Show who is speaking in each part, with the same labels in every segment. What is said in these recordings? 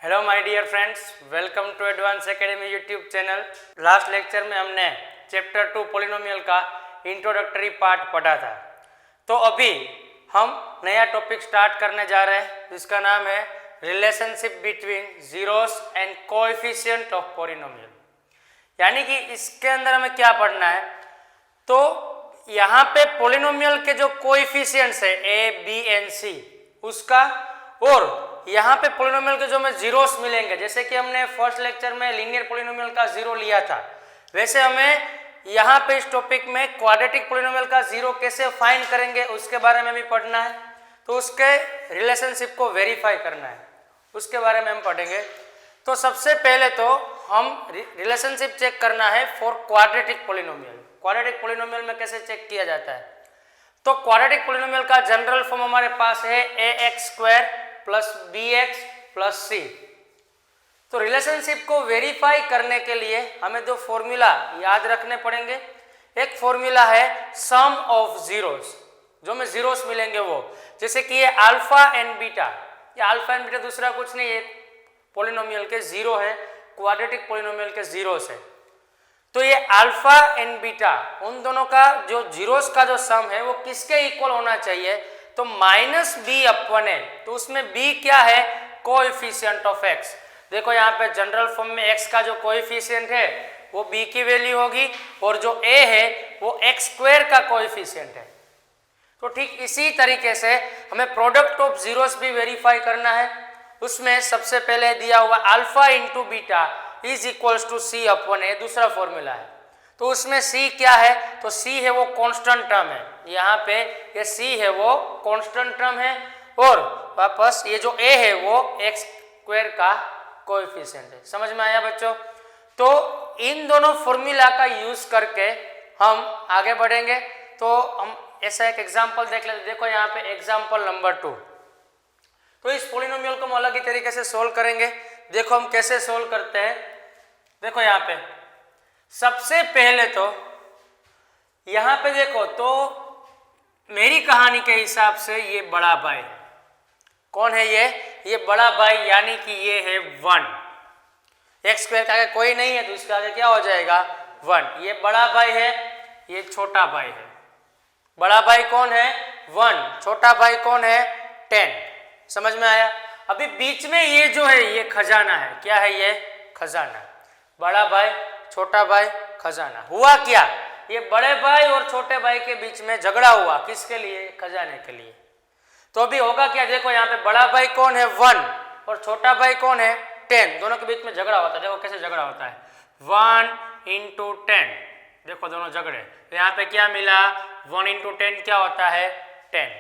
Speaker 1: Hello my dear friends, welcome to advance academy YouTube channel. Last lecture में हमने chapter 2 polynomial का introductory part पढ़ा था। तो अभी हम नया टॉपिक स्टार्ट करने जा रहे हैं जिसका नाम है relationship between zeros and coefficient of polynomial. यानी कि इसके अंदर हमें क्या पढ़ना है, तो यहाँ पे पॉलिनोमियल के जो कोएफिशिएंट्स है ए बी एंड सी उसका, और यहाँ पे पॉलिनोमियल के जो हमें जीरोस मिलेंगे, जैसे कि हमने फर्स्ट लेक्चर में लीनियर पॉलिनोमियल का जीरो लिया था, वैसे हमें यहाँ पे इस टॉपिक में क्वाड्रेटिक पॉलिनोमियल का जीरो कैसे फाइंड करेंगे उसके बारे में भी पढ़ना है। तो उसके रिलेशनशिप को वेरीफाई करना है, उसके बारे में हम पढ़ेंगे। तो सबसे पहले तो हम रिलेशनशिप चेक करना है for quadratic polynomial. Quadratic polynomial में कैसे चेक किया जाता है, तो क्वाड्रेटिक पॉलिनोमियल का जनरल फॉर्म हमारे पास है ax² plus bx plus c। तो रिलेशनशिप को वेरीफाई करने के लिए हमें दो फॉर्मूला याद रखने पड़ेंगे। एक फॉर्मूला है सम ऑफ जीरोस, जो हमें जीरोस मिलेंगे वो, जैसे कि ये अल्फा एंड बीटा। ये अल्फा एंड बीटा दूसरा कुछ नहीं है, पॉलिनोमियल के जीरो है, क्वाड्रेटिक पॉलिनोमियल के जीरोस है। तो ये अल्फा एंड बीटा उन दोनों का जो जीरोस का जो सम है वो किसके इक्वल होना चाहिए, तो -b/a। तो उसमें b क्या है, कोएफिशिएंट ऑफ x। देखो यहाँ पे जनरल फॉर्म में x का जो कोएफिशिएंट है वो b की वैल्यू होगी, और जो a है वो x² का कोएफिशिएंट है। तो ठीक इसी तरीके से हमें प्रोडक्ट ऑफ जीरोस भी वेरीफाई करना है। उसमें सबसे पहले दिया हुआ alpha into beta is equals to c/a, दूसरा फॉर्मूला है। तो उसमें c क्या है, तो c है वो कांस्टेंट टर्म है, यहाँ पे ये c है वो कांस्टेंट टर्म है, और वापस ये जो a है वो x² का कोएफिशिएंट है। समझ में आया बच्चों? तो इन दोनों फॉर्मूला का यूज करके हम आगे बढ़ेंगे। तो हम ऐसा एक एग्जाम्पल देख लेते। देखो यहाँ पे एग्जाम्पल नंबर 2। तो इस पॉलिनोमियल को हम अलग ही तरीके से सोल्व करेंगे। देखो हम कैसे सोल्व करते हैं। देखो यहाँ पे सबसे पहले तो यहाँ पे देखो, तो मेरी कहानी के हिसाब से ये बड़ा भाई है। कौन है ये बड़ा भाई, यानी कि ये है 1। x² का आगे कोई नहीं है तो इसके आगे क्या हो जाएगा, 1। ये बड़ा भाई है, ये छोटा भाई है। बड़ा भाई कौन है, 1। छोटा भाई कौन है, 10। समझ में आया? अभी बीच में ये जो है ये खजाना है। क्या है ये, खजाना। बड़ा भाई छोटा भाई खजाना। हुआ क्या, ये बड़े भाई और छोटे भाई के बीच में झगड़ा हुआ, किसके लिए, खजाने के लिए। तो अभी होगा क्या, देखो यहाँ पे बड़ा भाई कौन है, 1, और छोटा भाई कौन है, 10। दोनों के बीच में झगड़ा होता है। देखो कैसे झगड़ा होता है, 1 इंटू 10। देखो दोनों झगड़े, तो यहाँ पे क्या मिला, 1 इंटू 10 क्या होता है, 10।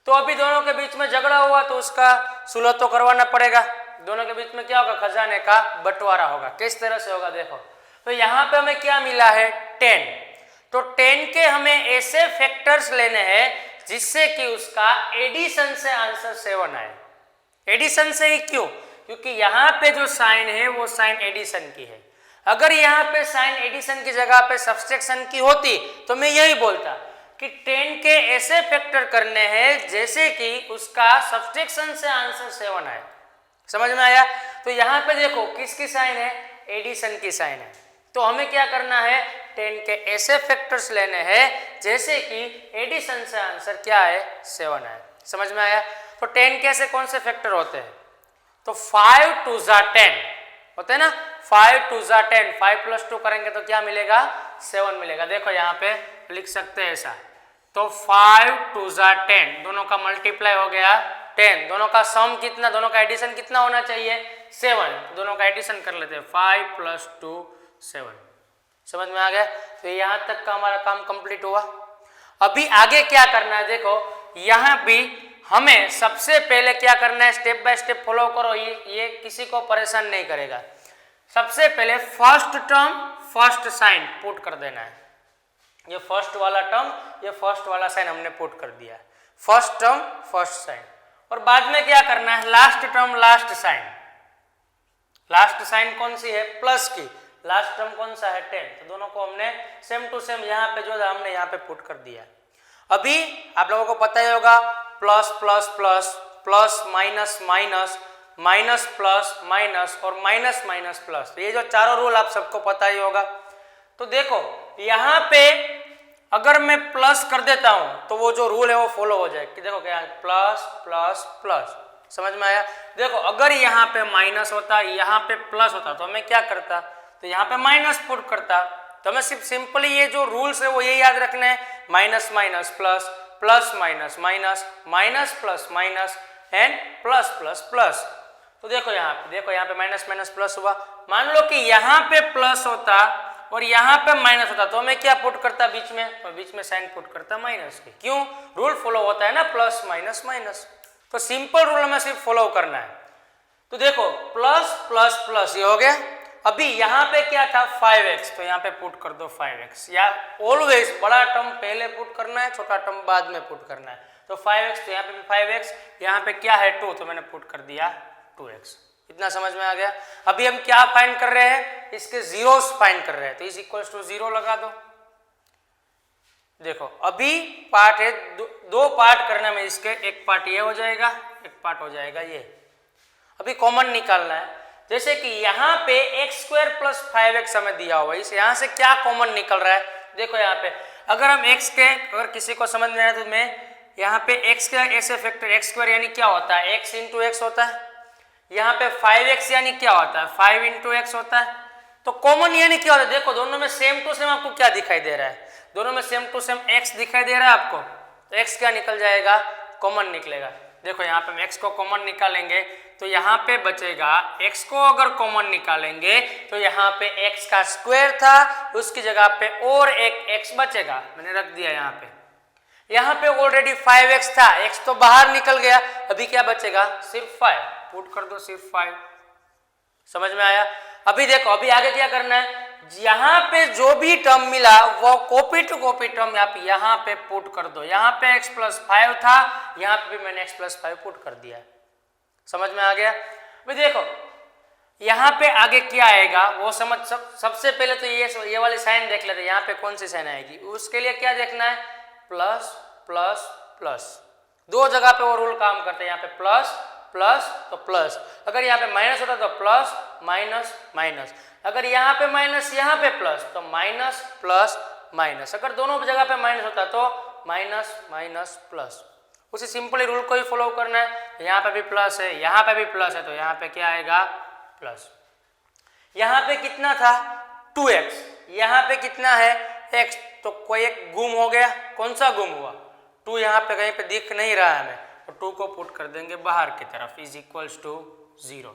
Speaker 1: तो अभी दोनों के बीच में झगड़ा हुआ तो उसका सुलह तो करवाना पड़ेगा। दोनों के बीच में क्या होगा, खजाने का बंटवारा होगा। किस तरह से होगा, देखो तो यहाँ पे हमें क्या मिला है, 10। तो 10 के हमें ऐसे फैक्टर्स लेने हैं जिससे कि उसका एडिशन से आंसर 7 आए। एडिशन से ही क्यों, क्योंकि यहाँ पे जो साइन है वो साइन एडिशन की है। अगर यहाँ पे साइन एडिशन की जगह पे सब्सट्रैक्शन की होती तो मैं यही बोलता कि 10 के ऐसे फैक्टर करने हैं जैसे कि उसका सब्सट्रैक्शन से आंसर 7 आए। समझ में आया? तो यहाँ पे देखो किसकी साइन है, एडिशन की साइन है। तो हमें क्या करना है, 10 के ऐसे फैक्टर्स लेने हैं जैसे कि एडिशन से आंसर क्या है, 7 आए। समझ में आया? तो 10 के ऐसे कौन से फैक्टर होते हैं, तो 5 2 10 होते हैं ना, 5 2 10। 5 + 2 करेंगे तो क्या मिलेगा, 7 मिलेगा। देखो यहाँ पे लिख सकते हैं ऐसा, तो 5 2 10, दोनों का मल्टीप्लाई हो गया 10। दोनों का सम कितना, दोनों का एडिशन कितना होना चाहिए, 7। दोनों का एडिशन कर लेते हैं, 5 + 2 7। समझ में आ गया? तो यहाँ तक का हमारा काम कंप्लीट हुआ। अभी आगे क्या करना है, देखो यहाँ भी हमें सबसे पहले क्या करना है, स्टेप बाय स्टेप फॉलो करो, ये किसी को परेशान नहीं करेगा। सबसे पहले first term first sign put कर देना है। ये फर्स्ट वाला टर्म, ये फर्स्ट वाला साइन हमने पुट कर दिया, फर्स्ट टर्म फर्स्ट साइन। और बाद में क्या करना है, last term last sign. Last sign कौन सी है, प्लस की। लास्ट टर्म कौन सा है, 10। तो दोनों को हमने सेम टू सेम यहाँ पे जो हमने यहाँ पे पुट कर दिया। अभी आप लोगों को पता ही होगा, plus plus plus plus minus minus minus plus minus और माइनस माइनस प्लस। ये जो चारों रूल आप सबको पता ही होगा। तो देखो यहाँ पे अगर मैं प्लस कर देता हूं तो वो जो रूल है वो फॉलो हो जाए कि देखो क्या प्लस प्लस प्लस। समझ में आया? देखो अगर यहाँ पे माइनस होता, यहाँ पे प्लस होता तो मैं क्या करता, तो यहाँ पे माइनस पुट करता। तो हमें सिर्फ सिंपली ये जो रूल्स है वो ये याद रखने हैं, minus minus plus, plus minus minus, minus plus minus and plus plus plus. तो देखो यहाँ पे माइनस माइनस प्लस हुआ। मान लो कि यहाँ पे प्लस होता और यहाँ पे माइनस होता तो मैं क्या पुट करता बीच में, तो बीच में साइन पुट करता माइनस के। क्यों? रूल फॉलो होता है ना प्लस माइनस माइनस। तो सिंपल रूल हमें सिर्फ फॉलो करना है। तो देखो प्लस प्लस प्लस ये हो गया। अभी यहाँ पे क्या था 5x, तो यहाँ पे पुट कर दो 5x। या ऑलवेज बड़ा टर्म पहले पुट करना है, छोटा टर्म बाद में पुट करना है। तो 5x, तो यहाँ पे भी 5x, यहाँ पे क्या है 2, तो मैंने पुट कर दिया 2x। इतना समझ में आ गया? अभी हम क्या फाइंड कर रहे हैं, इसके जीरोस फाइंड कर रहे हैं। तो इज इक्वल टू 0 लगा दो। देखो अभी पार्ट है, दो पार्ट करने में इसके, एक पार्ट ये हो जाएगा, एक पार्ट हो जाएगा ये। अभी कॉमन निकालना है। जैसे कि यहाँ पे x² प्लस 5x हमें दिया हुआ है, इस यहाँ से क्या कॉमन निकल रहा है। देखो यहाँ पे अगर हम x के, अगर किसी को समझ में आया तो मैं यहाँ पे x के ऐसे फैक्टर x² यानी क्या होता है, x इंटू एक्स होता है। यहाँ पे 5x यानी क्या होता है, 5 इंटू एक्स होता है। तो कॉमन यानी क्या होता है, देखो दोनों में सेम टू सेम आपको क्या दिखाई दे रहा है, दोनों में सेम टू सेम x दिखाई दे रहा है आपको। तो x क्या निकल जाएगा, कॉमन निकलेगा। देखो यहाँ पे हम x को कॉमन निकालेंगे तो यहाँ पे बचेगा, x को अगर कॉमन निकालेंगे तो यहाँ पे x का स्क्वायर था, उसकी जगह पे और एक x बचेगा, मैंने रख दिया यहाँ पे। यहाँ पे ऑलरेडी 5x था, x तो बाहर निकल गया, अभी क्या बचेगा सिर्फ 5, पुट कर दो सिर्फ 5। समझ में आया? अभी देखो अभी आगे क्या करना है, यहाँ पे जो भी टर्म मिला वो कॉपी टू कॉपी टर्म आप यहाँ पे पुट कर दो। यहाँ पे x प्लस 5 था, यहाँ पे भी मैंने x प्लस 5 पुट कर दिया है। समझ में आ गया? अभी देखो यहाँ पे आगे क्या आएगा वो समझ, सबसे पहले तो ये वाली साइन देख लेते हैं। यहाँ पे कौन सी साइन आएगी, उसके लिए क्या देखना है, प्लस प्लस प्लस। दो जगह पे वो रूल काम करते हैं, यहाँ पे प्लस प्लस तो प्लस, अगर यहाँ पे माइनस होता तो प्लस माइनस माइनस, अगर यहाँ पे माइनस यहाँ पे प्लस तो माइनस प्लस माइनस, अगर दोनों जगह पे माइनस होता तो माइनस माइनस प्लस। उसी सिंपली रूल को ही फॉलो करना है। यहाँ पे भी प्लस है, यहाँ पे भी प्लस है, तो यहाँ पे क्या आएगा प्लस। यहाँ पे कितना था 2x, यहाँ पे कितना है x, तो कोई एक गुम हो गया। कौन सा गुम हुआ, 2 यहाँ पे कहीं पे दिख नहीं रहा है हमें, तो 2 को पुट कर देंगे बाहर की तरफ, इज इक्वल्स टू 0।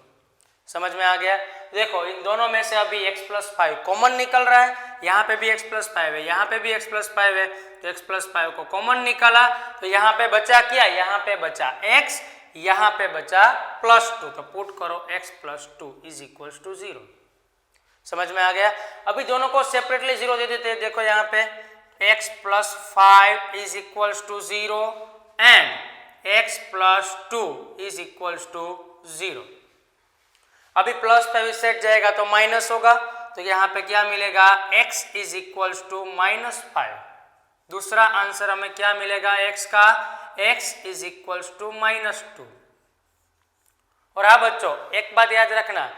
Speaker 1: समझ में आ गया? देखो इन दोनों में से अभी x प्लस 5 कॉमन निकल रहा है, यहाँ पे भी x प्लस 5 है, यहाँ पे भी x प्लस 5 है, तो x प्लस 5 को कॉमन निकाला तो यहाँ पे बचा क्या, यहाँ पे बचा x, यहाँ पे बचा प्लस 2, तो पुट करो x plus 2 is equals to 0। समझ में आ गया? अभी दोनों को सेपरेटली 0 दे देते हैं। देखो यहाँ पे x plus 5 is equals to 0 and x plus 2 is equals to 0। अभी प्लस 5 सेट जाएगा तो माइनस होगा, तो यहाँ पे क्या मिलेगा, x इज इक्वल्स टू -5। दूसरा आंसर हमें क्या मिलेगा x का, x इज इक्वल्स टू -2। और हाँ बच्चों एक बात याद रखना,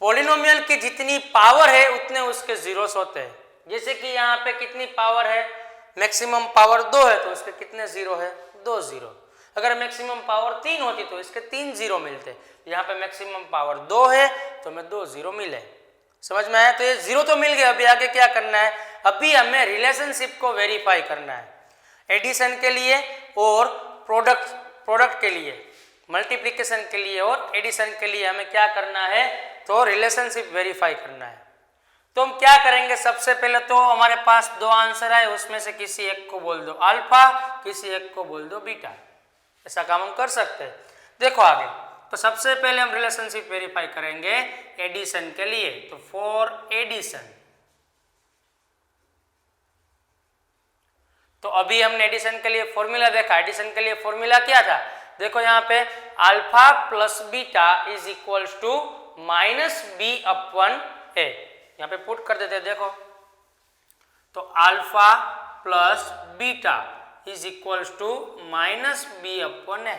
Speaker 1: पॉलिनोमियल की जितनी पावर है उतने उसके जीरोस होते हैं। जैसे कि यहाँ पे कितनी पावर है, मैक्सिमम पावर 2 है तो उसके कितने जीरो है, 2 जीरो। अगर मैक्सिमम पावर 3 होती तो इसके 3 जीरो मिलते, यहाँ पे मैक्सिमम पावर 2 है तो हमें 2 जीरो मिले। समझ में आया? तो ये जीरो तो मिल गया। अभी आगे क्या करना है, अभी हमें रिलेशनशिप को वेरीफाई करना है। एडिशन के लिए और प्रोडक्ट के लिए, मल्टीप्लिकेशन के लिए और एडिशन के लिए हमें क्या करना है, तो रिलेशनशिप वेरीफाई करना है। तो हम क्या करेंगे, सबसे पहले तो हमारे पास 2 आंसर आए, उसमें से किसी एक को बोल दो अल्फा, किसी एक को बोल दो बीटा। ऐसा काम हम कर सकते हैं। देखो आगे, तो सबसे पहले हम रिलेशनशिप वेरीफाई करेंगे एडिशन के लिए। तो फॉर एडिशन, तो अभी हमने एडिशन के लिए फॉर्मूला देखा। एडिशन के लिए फॉर्मूला क्या था, देखो यहाँ पे alpha plus beta is equals to -b upon a। यहाँ पे पुट कर देते हैं। देखो तो alpha plus beta is equals to -b upon a।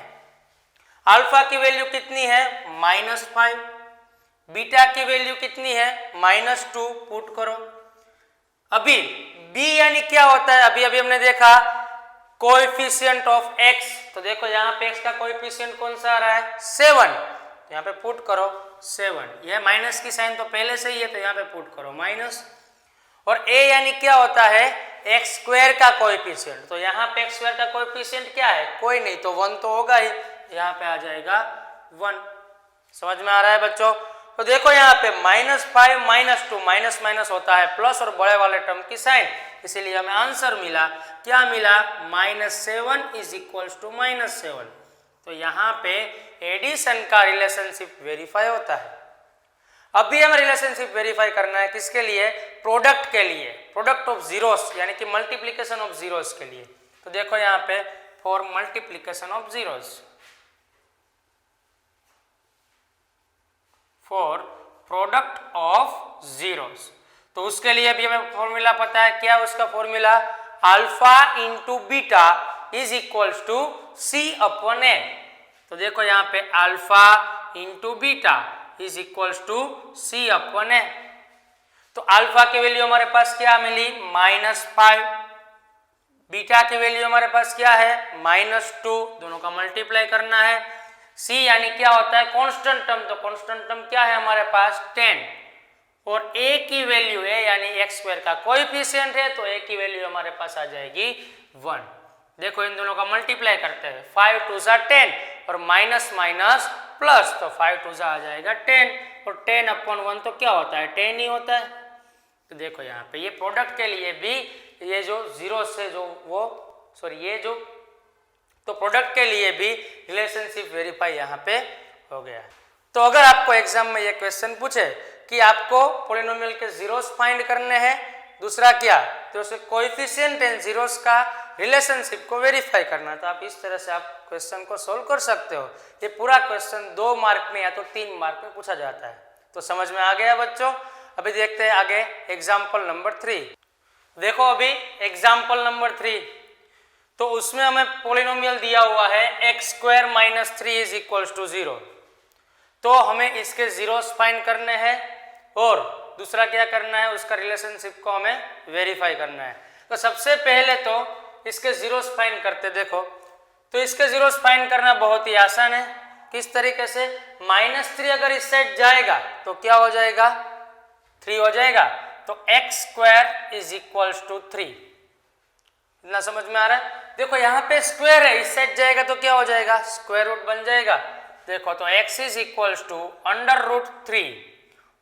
Speaker 1: Alpha की वैल्यू कितनी है -5, बीटा की वैल्यू कितनी है -2, पुट करो। अभी b यानी क्या होता है, अभी अभी हमने देखा कोएफिशिएंट ऑफ x, तो देखो यहाँ पे x का कोएफिशिएंट कौन सा आ रहा है 7, यहाँ पे पुट करो 7, यह माइनस की साइन तो पहले से ही है तो यहाँ पे पुट करो माइनस। और a यानी क्या होता है एक्स स्क्वायर का कोएफिशिएंट, तो यहाँ पे एक्स स्क्वायर का कोएफिशिएंट क्या है कोई नहीं, तो 1 तो होगा ही, यहाँ पे आ जाएगा 1। समझ में आ रहा है बच्चों? तो देखो यहाँ पे -5 -2 माइनस माइनस होता है प्लस और बड़े वाले टर्म की साइन, इसीलिए हमें आंसर मिला, क्या मिला -7 इज इक्वल्स टू -7। तो यहाँ पे एडिशन का रिलेशनशिप वेरीफाई होता है। अभी हमें रिलेशनशिप वेरीफाई करना है किसके लिए, प्रोडक्ट के लिए, प्रोडक्ट ऑफ जीरोस यानी कि मल्टीप्लिकेशन ऑफ जीरोस के लिए। तो देखो यहाँ पे for multiplication of zeros, for product of zeros, तो उसके लिए भी हमें फॉर्मूला पता है, क्या उसका formula, alpha into beta is equals to C upon A. तो देखो यहाँ पे alpha into beta is equals to C upon A. तो अल्फा की वैल्यू हमारे पास क्या मिली -5, बीटा की वैल्यू हमारे पास क्या है -2, दोनों का मल्टीप्लाई करना है। सी यानी क्या होता है कांस्टेंट टर्म, तो कांस्टेंट टर्म क्या है हमारे पास 10, और ए की वैल्यू है यानी एक्स स्क्वायर का कोएफिशिएंट है, तो ए की वैल्यू हमारे पास आ जाएगी 1। देखो इन दोनों का मल्टीप्लाई करते हैं, 5 2 जा 10 और माइनस माइनस प्लस, तो 5 2 जा आ जाएगा 10, और 10 अपॉन 1 तो क्या होता है 10 ही होता है। तो देखो यहाँ पे ये प्रोडक्ट के लिए भी ये जो जीरो से जो वो सॉरी ये जो, तो प्रोडक्ट के लिए भी रिलेशनशिप वेरीफाई यहाँ पे हो गया। तो अगर आपको एग्जाम में ये क्वेश्चन पूछे कि आपको पॉलिनोमियल के जीरोस फाइंड करने हैं, दूसरा क्या तो उसे कोएफिशिएंट एंड जीरोस का रिलेशनशिप को वेरीफाई करना, तो आप इस तरह से आप क्वेश्चन को सोल्व कर सकते हो। ये पूरा क्वेश्चन 2 मार्क में या तो 3 मार्क में पूछा जाता है। तो समझ में आ गया बच्चों? अभी देखते हैं आगे एग्जाम्पल नंबर 3। देखो अभी एग्जाम्पल नंबर 3, तो उसमें हमें पॉलिनोमियल दिया हुआ है x² - 3 इज इक्वल्स टू 0। तो हमें इसके जीरोस फाइंड करने हैं और दूसरा क्या करना है उसका रिलेशनशिप को हमें वेरीफाई करना है। तो सबसे पहले तो इसके जीरोस फाइंड करते, देखो तो इसके जीरोस फाइंड करना बहुत ही आसान है। किस तरीके से, -3 अगर इस साइड जाएगा तो क्या हो जाएगा 3 हो जाएगा, तो x² इज इक्वल्स टू 3। इतना समझ में आ रहा है? देखो यहाँ पे स्क्वायर है, इस साइड जाएगा तो क्या हो जाएगा स्क्वायर रूट बन जाएगा। देखो तो x इज इक्वल्स टू √3,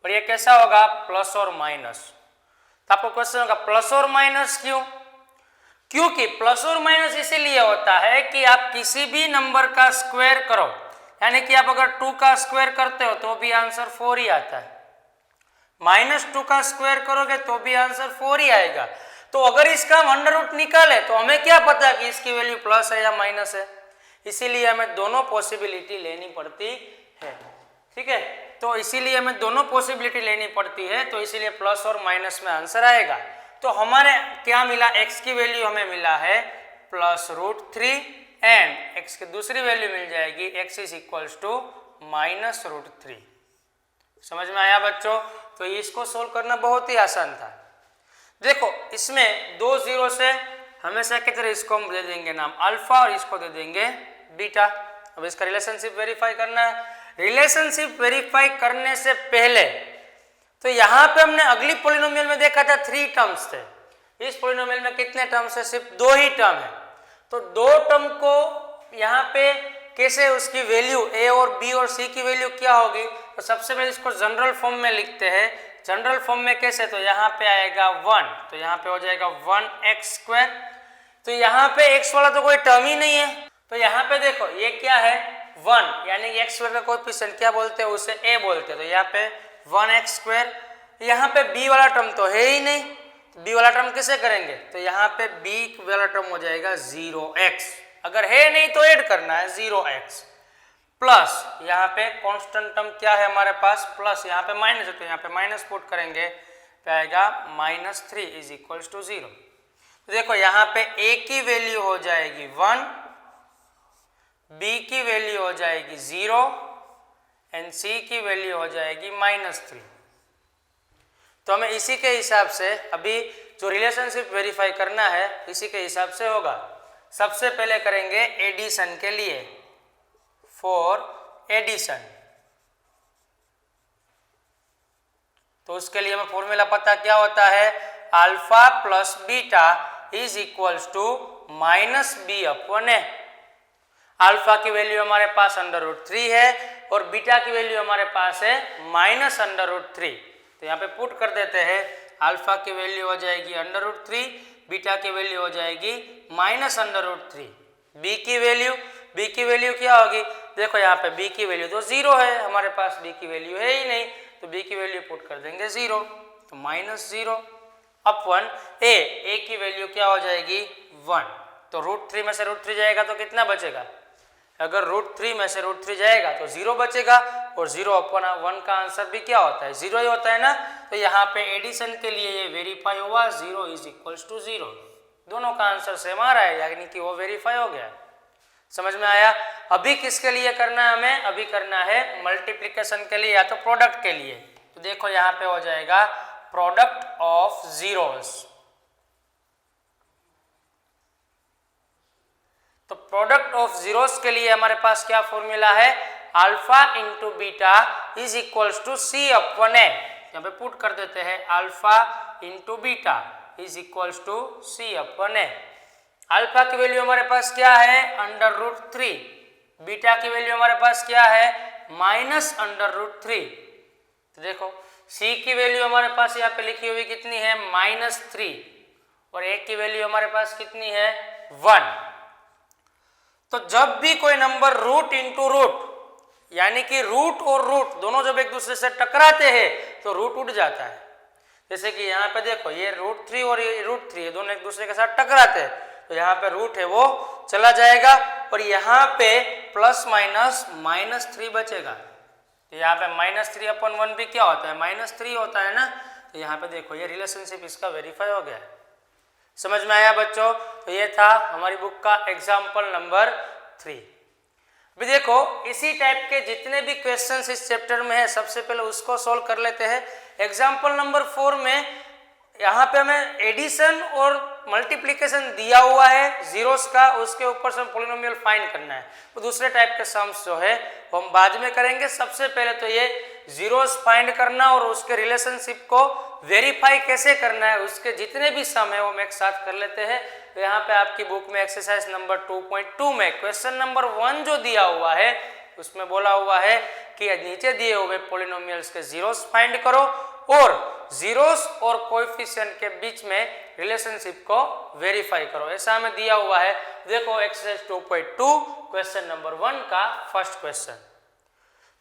Speaker 1: और ये कैसा होगा प्लस और माइनस। तो आपको क्वेश्चन होगा प्लस और माइनस क्यों? क्योंकि प्लस और माइनस इसीलिए होता है कि आप किसी भी नंबर का स्क्वायर करो, यानी कि आप अगर 2 का स्क्वायर करते हो तो भी आंसर 4 ही आता है, -2 का स्क्वायर करोगे तो भी आंसर 4 ही आएगा। तो अगर इसका हम अंडर रूट निकाले तो हमें क्या पता कि इसकी वैल्यू प्लस है या माइनस है, इसीलिए हमें दोनों पॉसिबिलिटी लेनी पड़ती है। ठीक है, तो इसीलिए हमें दोनों पॉसिबिलिटी लेनी पड़ती है, तो इसीलिए प्लस और माइनस में आंसर आएगा। तो हमारे क्या मिला, x की वैल्यू हमें मिला है +√3 एंड x की दूसरी वैल्यू मिल जाएगी x इज इक्वल्स टू -√3। समझ में आया बच्चों? तो इसको सोल्व करना बहुत ही आसान था। देखो इसमें 2 जीरो से हमेशा की तरह इसको हम दे देंगे नाम अल्फा और इसको दे देंगे बीटा। अब इसका रिलेशनशिप वेरीफाई करना है। रिलेशनशिप वेरीफाई करने से पहले तो यहाँ पे हमने अगली पॉलिनोमियल में देखा था 3 टर्म्स थे, इस पॉलिनोमियल में कितने टर्म्स है, सिर्फ 2 ही टर्म है। तो 2 टर्म को यहाँ पे कैसे उसकी वैल्यू a और b और c की वैल्यू क्या होगी, तो सबसे पहले इसको जनरल फॉर्म में लिखते हैं। जनरल फॉर्म में कैसे, तो यहाँ पे आएगा 1, तो यहाँ पे हो जाएगा 1x²। तो यहाँ पे x वाला तो कोई टर्म ही नहीं है, तो यहाँ पे देखो ये क्या है 1, यानी x² का कोएफिशिएंट क्या बोलते हैं उसे a बोलते हैं, तो यहाँ पे 1x²। यहाँ पे b वाला टर्म तो है ही नहीं, b वाला टर्म कैसे करेंगे, तो यहाँ पे b वाला टर्म हो जाएगा 0x, अगर है नहीं तो ऐड करना है 0x प्लस यहाँ पे कांस्टेंट टर्म क्या है हमारे पास प्लस, यहाँ पे माइनस है तो यहाँ पे माइनस पुट करेंगे तो आएगा -3 इज इक्वल्स टू 0। तो देखो यहाँ पे a की वैल्यू हो जाएगी 1, बी की वैल्यू हो जाएगी 0 एंड सी की वैल्यू हो जाएगी -3। तो हमें इसी के हिसाब से अभी जो रिलेशनशिप वेरीफाई करना है इसी के हिसाब से होगा। सबसे पहले करेंगे एडिशन के लिए, फॉर एडिशन। तो उसके लिए हमें फॉर्मूला पता क्या होता है, alpha plus beta is equals to -b/a। Alpha की वैल्यू हमारे पास √3 है और बीटा की वैल्यू हमारे पास है -√3। तो यहाँ पे पुट कर देते हैं, अल्फा की वैल्यू हो जाएगी √3, बीटा की वैल्यू हो जाएगी -√3। बी की वैल्यू क्या होगी, देखो यहाँ पे बी की वैल्यू तो 0 है, हमारे पास बी की वैल्यू है ही नहीं, तो बी की वैल्यू पुट कर देंगे 0, तो -0 अपॉन ए की वैल्यू क्या हो जाएगी 1। तो √3 में से √3 जाएगा तो कितना बचेगा, अगर √3 में से √3 जाएगा तो 0 बचेगा, और 0 अपॉन 1 का आंसर भी क्या होता है 0 ही होता है ना। तो यहाँ पे एडिशन के लिए ये वेरीफाई हुआ, 0 इज इक्वल्स टू 0, दोनों का आंसर सेम आ रहा है, यानी कि वो वेरीफाई हो गया। समझ में आया। अभी किसके लिए करना है हमें, अभी करना है मल्टीप्लिकेशन के लिए या तो प्रोडक्ट के लिए। तो देखो यहाँ पे हो जाएगा प्रोडक्ट ऑफ जीरोस। तो प्रोडक्ट ऑफ जीरोस के लिए हमारे पास क्या फॉर्मूला है, alpha into beta is equals to C/A। यहाँ पे पुट कर देते हैं, alpha into beta is equals to C/A। Alpha की वैल्यू हमारे पास क्या है √3, बीटा की वैल्यू हमारे पास क्या है -√3। तो देखो सी की वैल्यू हमारे पास यहाँ पे लिखी हुई कितनी है -3, और ए की वैल्यू हमारे पास कितनी है 1। तो जब भी कोई नंबर रूट इंटू रूट, यानी कि रूट और रूट दोनों जब एक दूसरे से टकराते हैं तो रूट उठ जाता है। जैसे कि यहाँ पे देखो ये √3 और ये √3 दोनों एक दूसरे के साथ टकराते हैं, तो यहाँ पे रूट है वो चला जाएगा, और यहाँ पे प्लस माइनस -3 बचेगा। तो यहाँ पे -3/1 भी क्या होता है -3 होता है ना। तो यहाँ पे देखो ये रिलेशनशिप इसका वेरीफाई हो गया है। समझ में आया बच्चों। तो ये था हमारी बुक का एग्जाम्पल नंबर 3। अभी देखो इसी टाइप के जितने भी क्वेश्चंस इस चैप्टर में है सबसे पहले उसको सॉल्व कर लेते हैं। एग्जाम्पल नंबर 4 में यहाँ पे हमें एडिशन और मल्टीप्लिकेशन दिया हुआ है जीरोस का, उसके ऊपर से पॉलिनोमियल फाइंड करना है। तो दूसरे टाइप के सम्स जो है वो हम बाद में करेंगे। सबसे पहले तो ये जीरोस फाइंड करना और उसके रिलेशनशिप को वेरीफाई कैसे करना है, उसके जितने भी सम है वो हम एक साथ कर लेते हैं। तो यहाँ पे आपकी बुक में एक्सरसाइज नंबर 2.2 में क्वेश्चन नंबर 1 जो दिया हुआ है उसमें बोला हुआ है कि नीचे दिए हुए पॉलिनोमियल्स के जीरोस फाइंड करो और जीरोस और कोएफिशिएंट के बीच में रिलेशनशिप को वेरीफाई करो, ऐसा हमें दिया हुआ है। देखो एक्सरसाइज 2.2 क्वेश्चन नंबर 1 का फर्स्ट क्वेश्चन।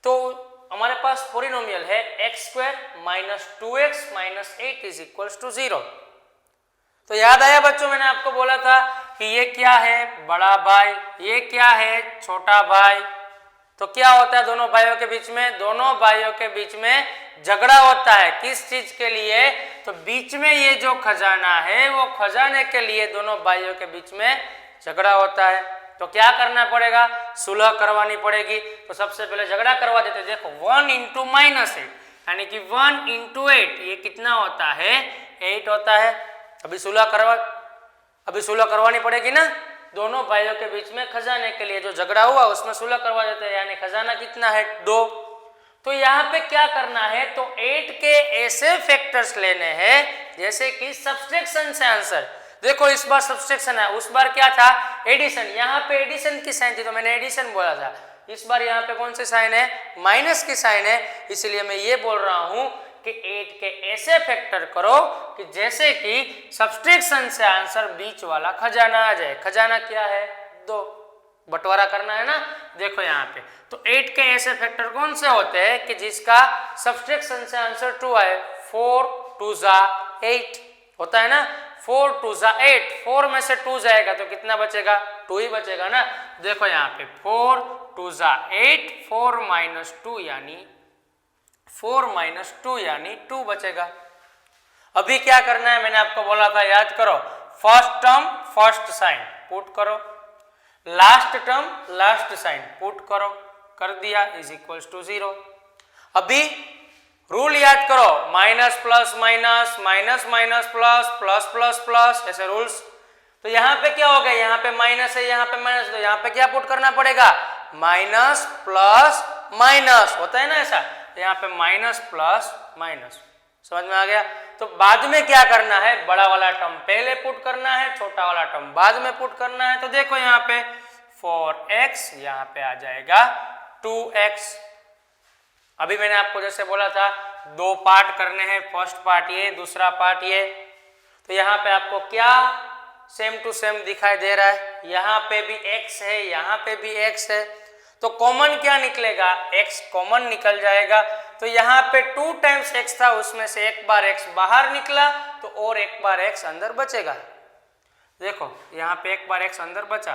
Speaker 1: तो हमारे पास पॉलिनोमियल है x² - 2x - 8 is equals to 0। तो याद आया बच्चों, मैंने आपको बोला था कि ये क्या है बड़ा भाई, ये क्या है छोटा भाई। तो क्या होता है दोनों भाइयों के बीच में, दोनों भाइयों के बीच में झगड़ा होता है। किस चीज के लिए, तो बीच में ये जो खजाना है वो खजाने के लिए दोनों भाइयों के बीच में झगड़ा होता है। तो क्या करना पड़ेगा, सुलह करवानी पड़ेगी। तो सबसे पहले झगड़ा करवा देते। देखो 1 × -8 यानी कि 1 × 8 ये कितना होता है 8 होता है। अभी सुलह करवानी पड़ेगी ना, दोनों भाइयों के बीच में खजाने के लिए जो झगड़ा हुआ उसमें सुलह करवा देते हैं, यानी खजाना कितना है 2। तो यहाँ पे क्या करना है, तो 8 के ऐसे फैक्टर्स लेने हैं जैसे कि सब्सट्रैक्शन से आंसर। देखो इस बार सब्सट्रैक्शन है, उस बार क्या था एडिशन। यहाँ पे एडिशन की साइन थी तो मैंने एडिशन बोला था। इस बार यहाँ पे कौन सी साइन है, माइनस की साइन है, इसलिए मैं ये बोल रहा हूँ कि 8 के ऐसे फैक्टर करो कि जैसे कि सब्सट्रैक्शन से आंसर बीच वाला खजाना आ जाए। खजाना क्या है 2, बंटवारा करना है ना। देखो यहाँ पे तो 8 के ऐसे फैक्टर कौन से होते हैं कि जिसका सब्सट्रैक्शन से आंसर 2 आए। 4 2 8 होता है ना, 4 2 8। 4 में से 2 जाएगा तो कितना बचेगा 2 ही बचेगा ना। देखो यहाँ पे 4 2 8, 4 - 2 यानी 4 - 2 यानी 2 बचेगा। अभी क्या करना है, मैंने आपको बोला था याद करो, first term first sign put करो। Last term last sign put करो, कर दिया, इज इक्वल्स टू 0। अभी रूल याद करो, minus plus minus, minus minus plus, plus plus plus, ऐसे रूल्स। तो यहाँ पे क्या हो गया, यहाँ पे माइनस है, यहाँ पे माइनस, तो यहाँ पे क्या पुट करना पड़ेगा, माइनस प्लस माइनस, होता है ना ऐसा, तो यहाँ पे माइनस प्लस माइनस। समझ में आ गया। तो बाद में क्या करना है, बड़ा वाला टर्म पहले पुट करना है, छोटा वाला टर्म बाद में पुट करना है। तो देखो यहाँ पे 4x, यहाँ पे आ जाएगा 2x। अभी मैंने आपको जैसे बोला था दो पार्ट करने हैं, फर्स्ट पार्ट ये, दूसरा पार्ट ये। तो यहाँ पे आपको क्या सेम टू सेम दिखाई दे रहा है, यहाँ पे भी x है, यहाँ पे भी x है, तो कॉमन क्या निकलेगा, x कॉमन निकल जाएगा। तो यहाँ पे 2 टाइम्स x था, उसमें से एक बार x बाहर निकला, तो और एक बार x अंदर बचेगा। देखो यहाँ पे एक बार x अंदर बचा,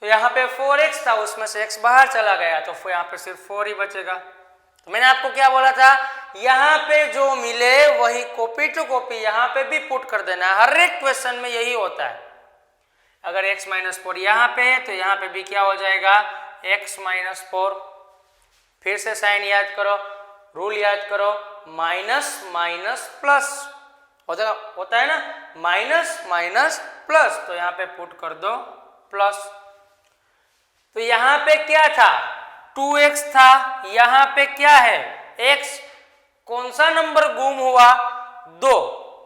Speaker 1: तो यहाँ पे 4x था, उसमें से x बाहर चला गया, तो यहाँ पे सिर्फ 4 ही बचेगा। तो मैंने आपको क्या बोला था, यहाँ पे जो मिले वही कॉपी टू कॉपी यहाँ पे भी पुट कर देना है। हर एक क्वेश्चन में यही होता है। अगर x माइनस 4 यहाँ पे है, तो यहाँ पे भी क्या हो जाएगा, x माइनस 4। फिर से साइन याद करो, रूल याद करो, माइनस माइनस प्लस होता है ना, माइनस माइनस प्लस, तो यहाँ पे पुट कर दो प्लस। तो यहाँ पे क्या था, 2x था, यहाँ पे क्या है, x। कौन सा नंबर गुम हुआ, 2।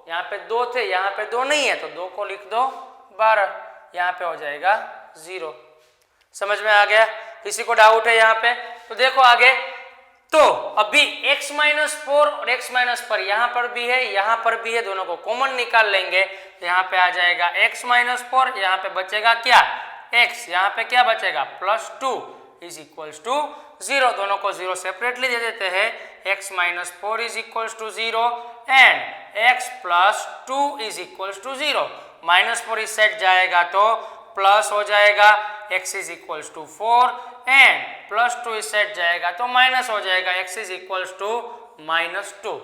Speaker 1: यहाँ पे 2 थे, यहाँ पे 2 नहीं है, तो 2 को लिख दो 12, यहाँ पे हो जाएगा 0। समझ में आ गया, किसी को डाउट है यहाँ पे? तो देखो आगे, तो अभी x माइनस 4 और x माइनस पर यहाँ पर भी है, यहाँ पर भी है, दोनों को कॉमन निकाल लेंगे, तो यहाँ पे आ जाएगा x माइनस 4, यहाँ पे बचेगा क्या, x, यहाँ पे क्या बचेगा, प्लस 2 इज इक्वल्स टू 0। दोनों को 0 सेपरेटली दे देते हैं, x minus 4 is equals to 0 and x plus 2 is equals to 0। Minus 4 इस साइड जाएगा तो प्लस हो जाएगा, x is equals to 4 and plus 2 इस साइड जाएगा तो माइनस हो जाएगा, x is equals to minus 2।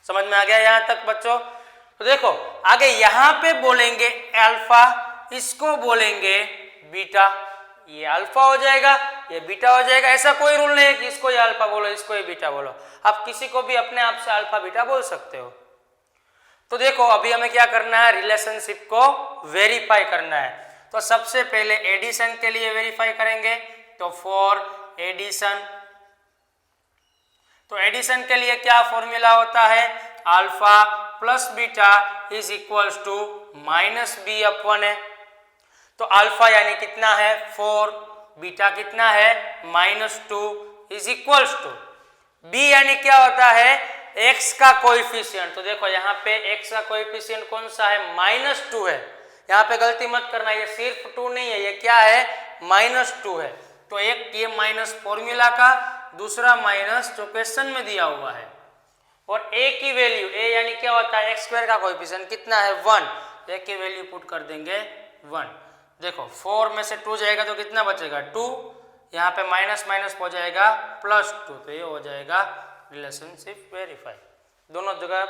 Speaker 1: समझ में आ गया यहाँ तक बच्चों? तो देखो आगे यहाँ पे बोलेंगे अल्फा, इसको बोलेंगे बीटा, ये अल्फा हो जाएगा, ये बीटा हो जाएगा। ऐसा कोई रूल नहीं है कि इसको ये अल्फा बोलो, इसको ये बीटा बोलो, आप किसी को भी अपने आप से अल्फा बीटा बोल सकते हो। तो देखो अभी हमें क्या करना है, रिलेशनशिप को वेरीफाई करना है। तो सबसे पहले एडिशन के लिए वेरीफाई करेंगे, तो फॉर एडिशन, तो एडिशन के लिए क्या फॉर्मूला होता है, alpha plus beta is equals to minus B upon A. तो अल्फा यानी कितना है 4, बीटा कितना है -2 इज इक्वल्स टू बी यानी क्या होता है x का कोएफिशिएंट। तो देखो यहाँ पे x का कोएफिशिएंट कौन सा है, -2 है। यहाँ पे गलती मत करना, ये सिर्फ 2 नहीं है, ये क्या है -2 है। तो एक ये माइनस फॉर्मूला का, दूसरा माइनस जो क्वेश्चन में दिया हुआ है, और a की वैल्यू, a यानी क्या होता है x² का कोएफिशिएंट कितना है 1, a की वैल्यू पुट कर देंगे 1। देखो 4 में से 2 जाएगा तो कितना बचेगा 2, यहाँ पे माइनस माइनस हो जाएगा +2, तो ये हो जाएगा रिलेशनशिप वेरीफाई। दोनों जगह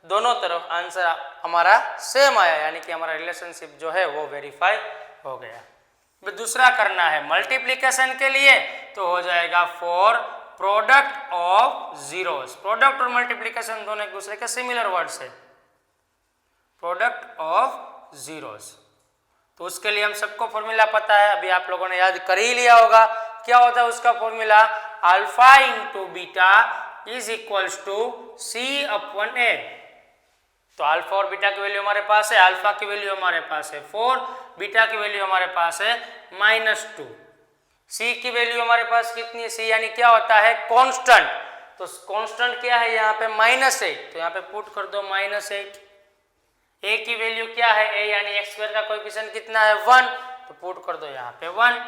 Speaker 1: दोनों तरफ आंसर हमारा सेम आया, यानी कि हमारा रिलेशनशिप जो है वो वेरीफाई हो गया। दूसरा करना है मल्टीप्लिकेशन के लिए, तो हो जाएगा for product of zeros. Product और मल्टीप्लिकेशन दोनों एक दूसरे के सिमिलर वर्ड्स है, प्रोडक्ट ऑफ जीरोस। तो उसके लिए हम सबको फॉर्मूला पता है, अभी आप लोगों ने याद कर ही लिया होगा। क्या होता है उसका formula, alpha into beta is equals to C upon A. तो अल्फा और बीटा की वैल्यू हमारे पास है, अल्फा की वैल्यू हमारे पास है 4, बीटा की वैल्यू हमारे पास है -2, सी की वैल्यू हमारे पास कितनी है, सी यानी क्या होता है कांस्टेंट। तो कांस्टेंट क्या है यहाँ पे -8, तो यहाँ पे पुट कर दो -8। a की वैल्यू क्या है, a यानी x² का कोएफिशिएंट कितना है 1, तो पुट कर दो यहाँ पे 1।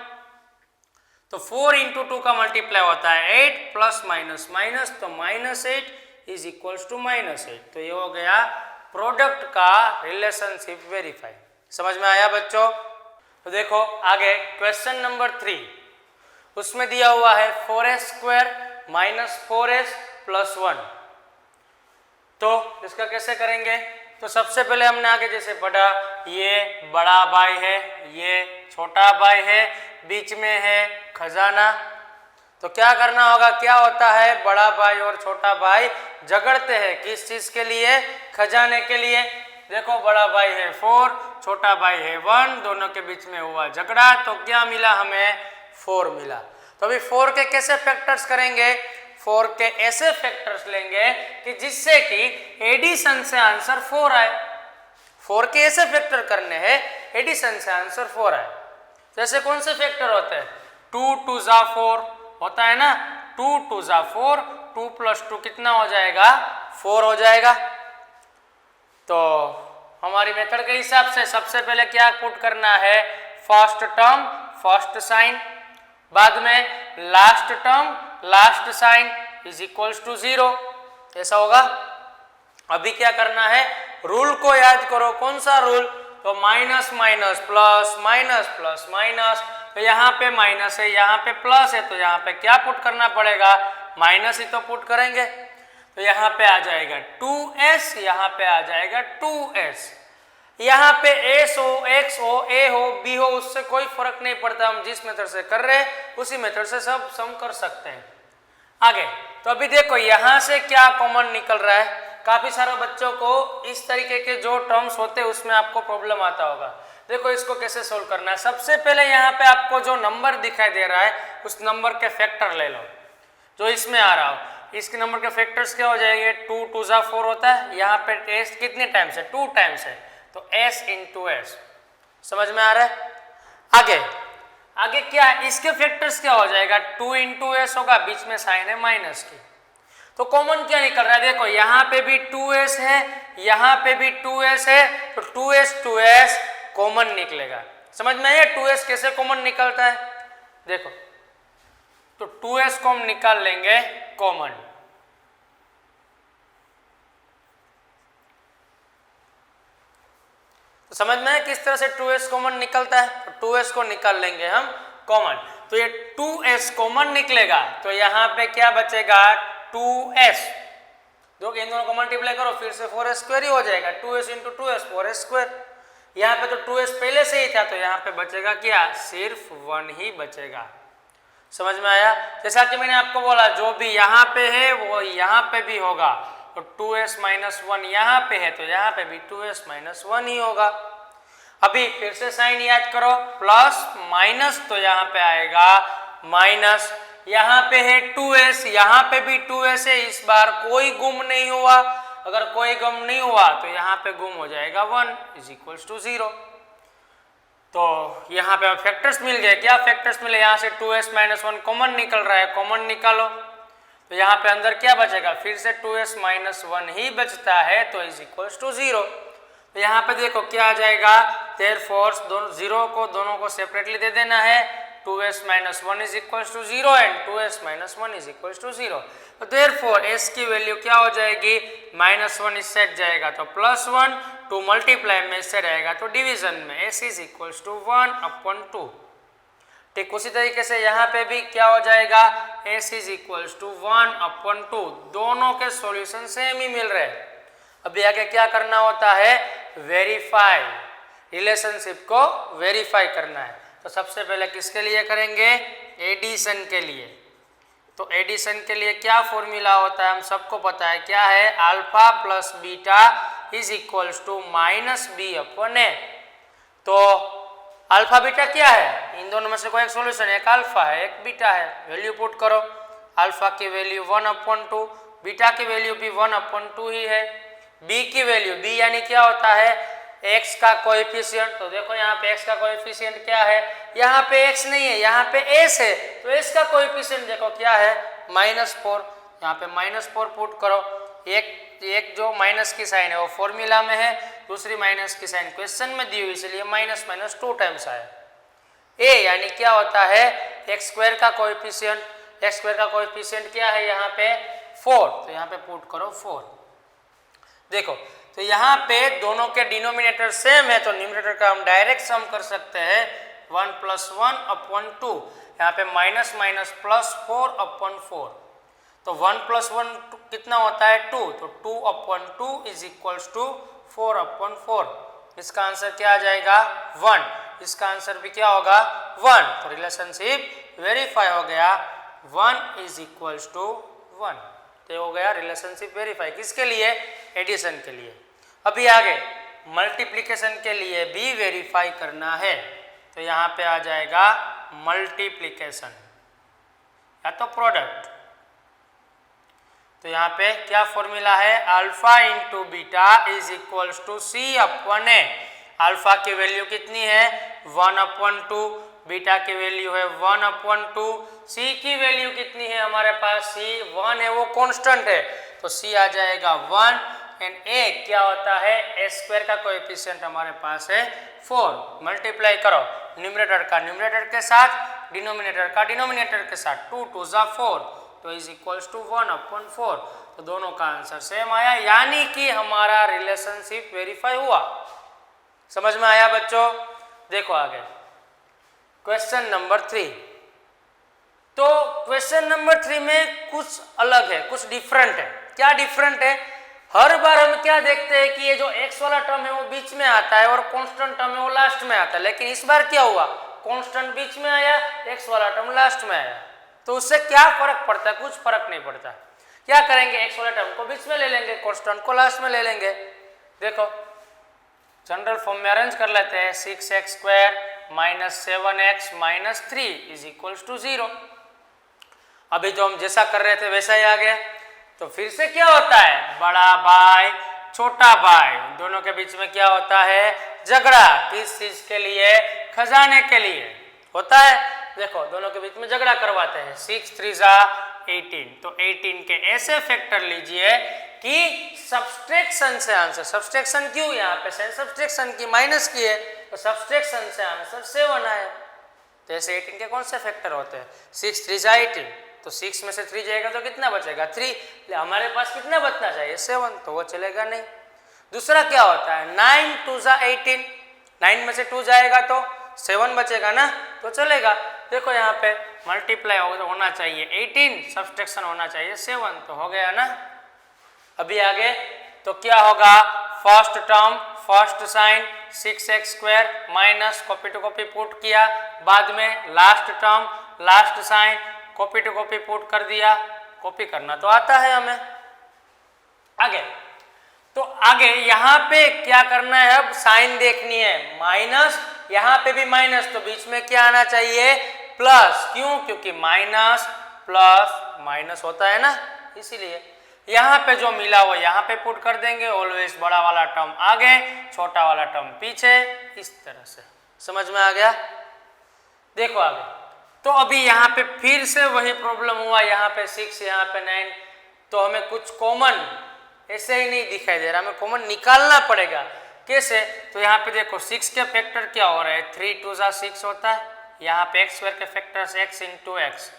Speaker 1: तो 4 इंटू 2 का मल्टीप्लाई होता है 8 प्लस माइनस माइनस, तो -8 इज इक्वल्स टू -8। तो ये हो गया प्रोडक्ट का रिलेशनशिप वेरीफाई। समझ में आया बच्चों? तो देखो आगे क्वेश्चन नंबर 3, उसमें दिया हुआ है 4s² - 4s + 1। तो इसका कैसे करेंगे, तो सबसे पहले हमने आगे जैसे पढ़ा, ये बड़ा भाई है, ये छोटा भाई है, बीच में है खजाना। तो क्या करना होगा, क्या होता है, बड़ा भाई और छोटा भाई झगड़ते हैं किस चीज के लिए, खजाने के लिए। देखो बड़ा भाई है 4, छोटा भाई है 1, दोनों के बीच में हुआ झगड़ा, तो क्या मिला हमें, 4 मिला। तो अभी 4 के कैसे फैक्टर्स करेंगे, 4 के ऐसे फैक्टर्स लेंगे कि जिससे कि एडिशन से आंसर 4 आए। 4 के ऐसे फैक्टर करने हैं एडिशन से आंसर 4 आए। जैसे कौन से फैक्टर होते हैं, 2 2 जा 4 होता है ना, 2 2 जा 4, 2 + 2 कितना हो जाएगा, 4 हो जाएगा। तो हमारी मेथड के हिसाब से सबसे पहले क्या पुट करना है, फर्स्ट टर्म फर्स्ट साइन, बाद में last term last sign is equals to 0, ऐसा होगा। अभी क्या करना है, रूल को याद करो, कौन सा रूल, तो minus minus plus minus plus minus, तो यहाँ पे माइनस है यहाँ पे प्लस है, तो यहाँ पे क्या पुट करना पड़ेगा, माइनस ही तो पुट करेंगे। तो यहाँ पे आ जाएगा 2s, यहाँ पे आ जाएगा 2s। यहाँ पे s हो, x हो, a हो, b हो, उससे कोई फर्क नहीं पड़ता, हम जिस मेथड से कर रहे हैं उसी मेथड से सब सम कर सकते हैं। आगे तो अभी देखो यहाँ से क्या कॉमन निकल रहा है, काफी सारे बच्चों को इस तरीके के जो टर्म्स होते हैं उसमें आपको प्रॉब्लम आता होगा। देखो इसको कैसे सोल्व करना है, सबसे पहले यहाँ पे आपको जो नंबर दिखाई दे रहा है उस नंबर के फैक्टर ले लो जो इसमें आ रहा हो। इसके नंबर के फैक्टर्स क्या हो जाएंगे, 2 2 जा 4 होता है, यहाँ पे s कितने टाइम्स है, 2 टाइम्स है, तो s इंटू एस, समझ में आ रहा है। आगे आगे क्या है, इसके फैक्टर्स क्या हो जाएगा, 2 इंटू एस होगा, बीच में साइन है माइनस की, तो कॉमन क्या निकल रहा है, देखो यहाँ पे भी 2s है, यहाँ पे भी 2s है, तो 2s कॉमन निकलेगा। समझ में आया 2s कैसे कॉमन निकलता है, देखो तो 2s को हम निकाल लेंगे कॉमन, तो समझ में है किस तरह से 2s कॉमन निकलता है, तो 2s को निकाल लेंगे हम कॉमन, तो ये 2s कॉमन निकलेगा, तो यहाँ पे क्या बचेगा 2s, जो कि इन दोनों को मल्टीप्लाई करो फिर से 4s² ही हो जाएगा, 2s इंटू 2s 4s²। यहाँ पे तो 2s पहले से ही था, तो यहाँ पे बचेगा क्या, सिर्फ 1 ही बचेगा। समझ में आया, जैसा कि मैंने आपको बोला जो भी यहाँ पे है वो यहाँ पे भी होगा, तो 2s - 1 यहाँ पे है, तो यहाँ पे भी 2s - 1 ही होगा। अभी फिर से साइन याद करो, प्लस माइनस, तो यहाँ पे आएगा माइनस, यहाँ पे है 2s, यहाँ पे भी 2s है, इस बार कोई गुम नहीं हुआ, अगर कोई गुम नहीं हुआ तो यहाँ पे गुम हो जाएगा 1 = 0। तो यहाँ पे फैक्टर्स मिल गए, क्या फैक्टर्स मिले, यहाँ से 2s - 1 कॉमन निकल रहा है, कॉमन निकालो, तो यहाँ पे अंदर क्या बचेगा, फिर से 2s - 1 ही बचता है, तो = 0। तो यहाँ पे देखो क्या आ जाएगा, देयरफॉर दोनों 0 को दोनों को सेपरेटली दे देना है, 2s - 1 = 0 एंड 2s - 1 = 0। तो देयरफॉर s की वैल्यू क्या हो जाएगी, -1 इस साइड जाएगा तो +1, 2 मल्टीप्लाई में इससे रहेगा तो डिवीजन में s = 1/2। ठीक उसी तरीके से यहाँ पे भी क्या हो जाएगा, s = 1/2, दोनों के सॉल्यूशन सेम ही मिल रहे हैं। अभी आगे क्या करना होता है, वेरीफाई, रिलेशनशिप को वेरीफाई करना है। तो सबसे पहले किसके लिए करेंगे, एडिशन के लिए। तो एडिशन के लिए क्या फॉर्मूला होता है, हम सबको पता है, क्या है, alpha plus beta is equals to -b/a। तो अल्फा बीटा क्या है, इन दोनों में से कोई एक सॉल्यूशन, एक अल्फा है एक बीटा है, वैल्यू पुट करो, अल्फा की वैल्यू 1/2, बीटा की वैल्यू भी 1/2 ही है, b की वैल्यू, b यानी क्या होता है, x का कोएफिशिएंट। तो देखो यहाँ पे x का कोएफिशिएंट क्या है, यहाँ पे x नहीं है, यहाँ पे s है, तो s का कोएफिशिएंट देखो क्या है, -4, यहाँ पे -4 पुट करो, एक जो माइनस की साइन है वो फॉर्मूला में है, दूसरी माइनस की साइन क्वेश्चन में दी हुई, इसलिए -2 टाइम्स आया। a यानी क्या होता है, x² का कोएफिशिएंट, x² का कोएफिशिएंट क्या है यहाँ पे 4, तो यहाँ पे पुट करो 4। देखो तो यहाँ पे दोनों के डिनोमिनेटर सेम है, तो न्यूमरेटर का हम डायरेक्ट सम कर सकते हैं, 1 + 1/2, यहाँ पे माइनस माइनस प्लस 4/4, तो 1 + 1 कितना होता है 2, तो 2/2 = 4/4। इसका आंसर क्या आ जाएगा 1। इसका आंसर भी क्या होगा 1। तो रिलेशनशिप वेरीफाई हो गया 1 इज इक्वल्स टू 1। तो हो गया रिलेशनशिप वेरीफाई किसके लिए एडिशन के लिए। अभी आगे मल्टीप्लिकेशन के लिए भी वेरीफाई करना है तो यहाँ पे आ जाएगा मल्टीप्लिकेशन या तो प्रोडक्ट। तो यहाँ पे क्या फॉर्मूला है alpha into beta is equals to C/A। Alpha की वैल्यू कितनी है 1/2, बीटा की वैल्यू है 1/2, सी की वैल्यू कितनी है हमारे पास C 1 है वो कांस्टेंट है तो C आ जाएगा 1 एंड A क्या होता है A² का कोएफिशिएंट हमारे पास है 4। मल्टीप्लाई करो न्यूमरेटर का न्यूमरेटर के साथ डिनोमिनेटर का डिनोमिनेटर के साथ 2 2 जा 4 तो इज इक्वल्स टू 1/4। तो दोनों का आंसर सेम आया यानी कि हमारा रिलेशनशिप वेरीफाई हुआ। समझ में आया बच्चों। देखो आगे क्वेश्चन नंबर 3। तो क्वेश्चन नंबर 3 में कुछ अलग है कुछ डिफरेंट है। क्या डिफरेंट है हर बार हम क्या देखते हैं कि ये जो x वाला टर्म है वो बीच में आता है और कांस्टेंट टर्म है वो लास्ट में आता है, लेकिन इस बार क्या हुआ कांस्टेंट बीच में आया x वाला टर्म लास्ट में आया। तो उससे क्या फर्क पड़ता है कुछ फर्क नहीं पड़ता। क्या करेंगे x वाला टर्म को बीच में ले लेंगे कांस्टेंट को लास्ट में ले लेंगे। देखो जनरल फॉर्म में अरेंज कर लेते हैं 6x² - 7x - 3 is equals to 0। अभी जो हम जैसा कर रहे थे वैसा ही आ गया। तो फिर से क्या होता है बड़ा बाय छोटा बाय दोनों के बीच में क्या होता है झगड़ा। किस चीज के लिए खजाने के लिए होता है। देखो दोनों के बीच में झगड़ा करवाते हैं 6 3 जा 18। तो 18 के ऐसे फैक्टर लीजिए कि सब्सट्रैक्शन से आंसर सब्सट्रैक्शन क्यों यहाँ पे सब्सट्रैक्शन की माइनस की है तो सब्सट्रैक्शन से आंसर 7 आया। तो ऐसे 18 के कौन से फैक्टर होते हैं 6 3 जा 18। तो 6 में से 3 जाएगा तो कितना बचेगा 3। हमारे पास कितना बचना चाहिए 7 तो वो चलेगा नहीं। दूसरा क्या होता है 9 2 जा 18। 9 में से 2 जाएगा तो 7 बचेगा ना तो चलेगा। देखो यहाँ पे मल्टीप्लाई होना चाहिए 18 सब्सट्रैक्शन होना चाहिए 7 तो हो गया ना। अभी आगे तो क्या होगा first term first sign 6x² minus copy to copy put किया बाद में last term last sign copy to copy put कर दिया। कॉपी करना तो आता है हमें। आगे तो आगे यहाँ पे क्या करना है अब साइन देखनी है माइनस यहाँ पे भी माइनस तो बीच में क्या आना चाहिए प्लस। क्यों क्योंकि माइनस प्लस माइनस होता है ना इसीलिए। यहाँ पे जो मिला वो यहाँ पे पुट कर देंगे ऑलवेज बड़ा वाला टर्म आगे छोटा वाला टर्म पीछे इस तरह से। समझ में आ गया। देखो आगे तो अभी यहाँ पे फिर से वही प्रॉब्लम हुआ यहाँ पे 6 यहाँ पे 9 तो हमें कुछ कॉमन ऐसे ही नहीं दिखाई दे रहा हमें कॉमन निकालना पड़ेगा। कैसे तो यहाँ पे देखो 6 के फैक्टर क्या हो रहे हैं 3 2 जा 6 होता है। यहाँ पे x² के फैक्टर्स x इंटू एक्स।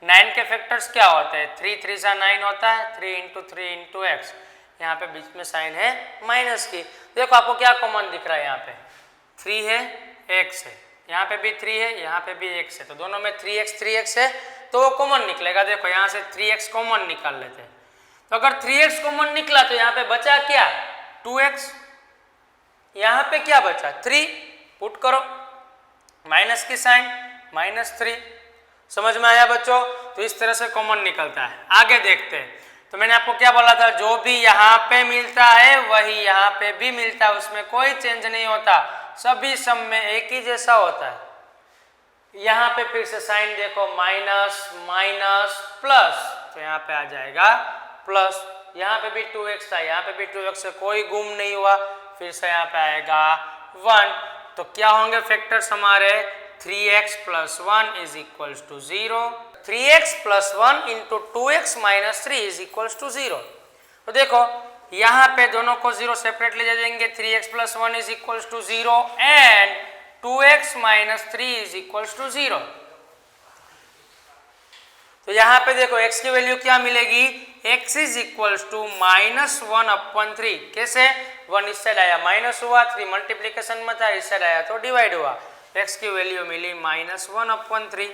Speaker 1: 9 के फैक्टर्स क्या होते हैं 3 3 जा 9 होता है 3 इंटू 3 इंटू एक्स। यहाँ पे बीच में साइन है माइनस की। देखो आपको क्या कॉमन दिख रहा है यहाँ पे 3 है x है यहाँ पे भी 3 है यहाँ पे भी x है तो दोनों में 3x है तो वो कॉमन निकलेगा। देखो यहाँ से 3x कॉमन निकाल लेते हैं तो अगर 3x कॉमन निकला तो यहाँ पे बचा क्या 2x। यहाँ पे क्या बचा 3 पुट करो माइनस की साइन -3। समझ में आया बच्चों। तो इस तरह से कॉमन निकलता है। आगे देखते हैं तो मैंने आपको क्या बोला था जो भी यहाँ पे मिलता है वही यहाँ पे भी मिलता है उसमें कोई चेंज नहीं होता सभी सम में एक ही जैसा होता है। यहाँ पे फिर से साइन देखो माइनस माइनस प्लस तो यहाँ पे आ जाएगा प्लस। यहाँ पे भी 2x था यहाँ पे भी 2x से कोई गुम नहीं हुआ फिर से यहाँ पे आएगा 1। तो क्या होंगे फैक्टर्स हमारे 3x + 1 is equals to 0। 3x + 1 into 2x - 3 is equals to 0। तो देखो यहाँ पे दोनों को 0 सेपरेट ले जाएंगे 3x + 1 is equals to 0 and 2x - 3 is equals to 0। तो यहाँ पे देखो x की वैल्यू क्या मिलेगी x इज इक्वल्स टू -1/3। कैसे 1 इस साइड आया माइनस हुआ 3 मल्टीप्लीकेशन में था इस साइड आया तो डिवाइड हुआ x की वैल्यू मिली -1/3।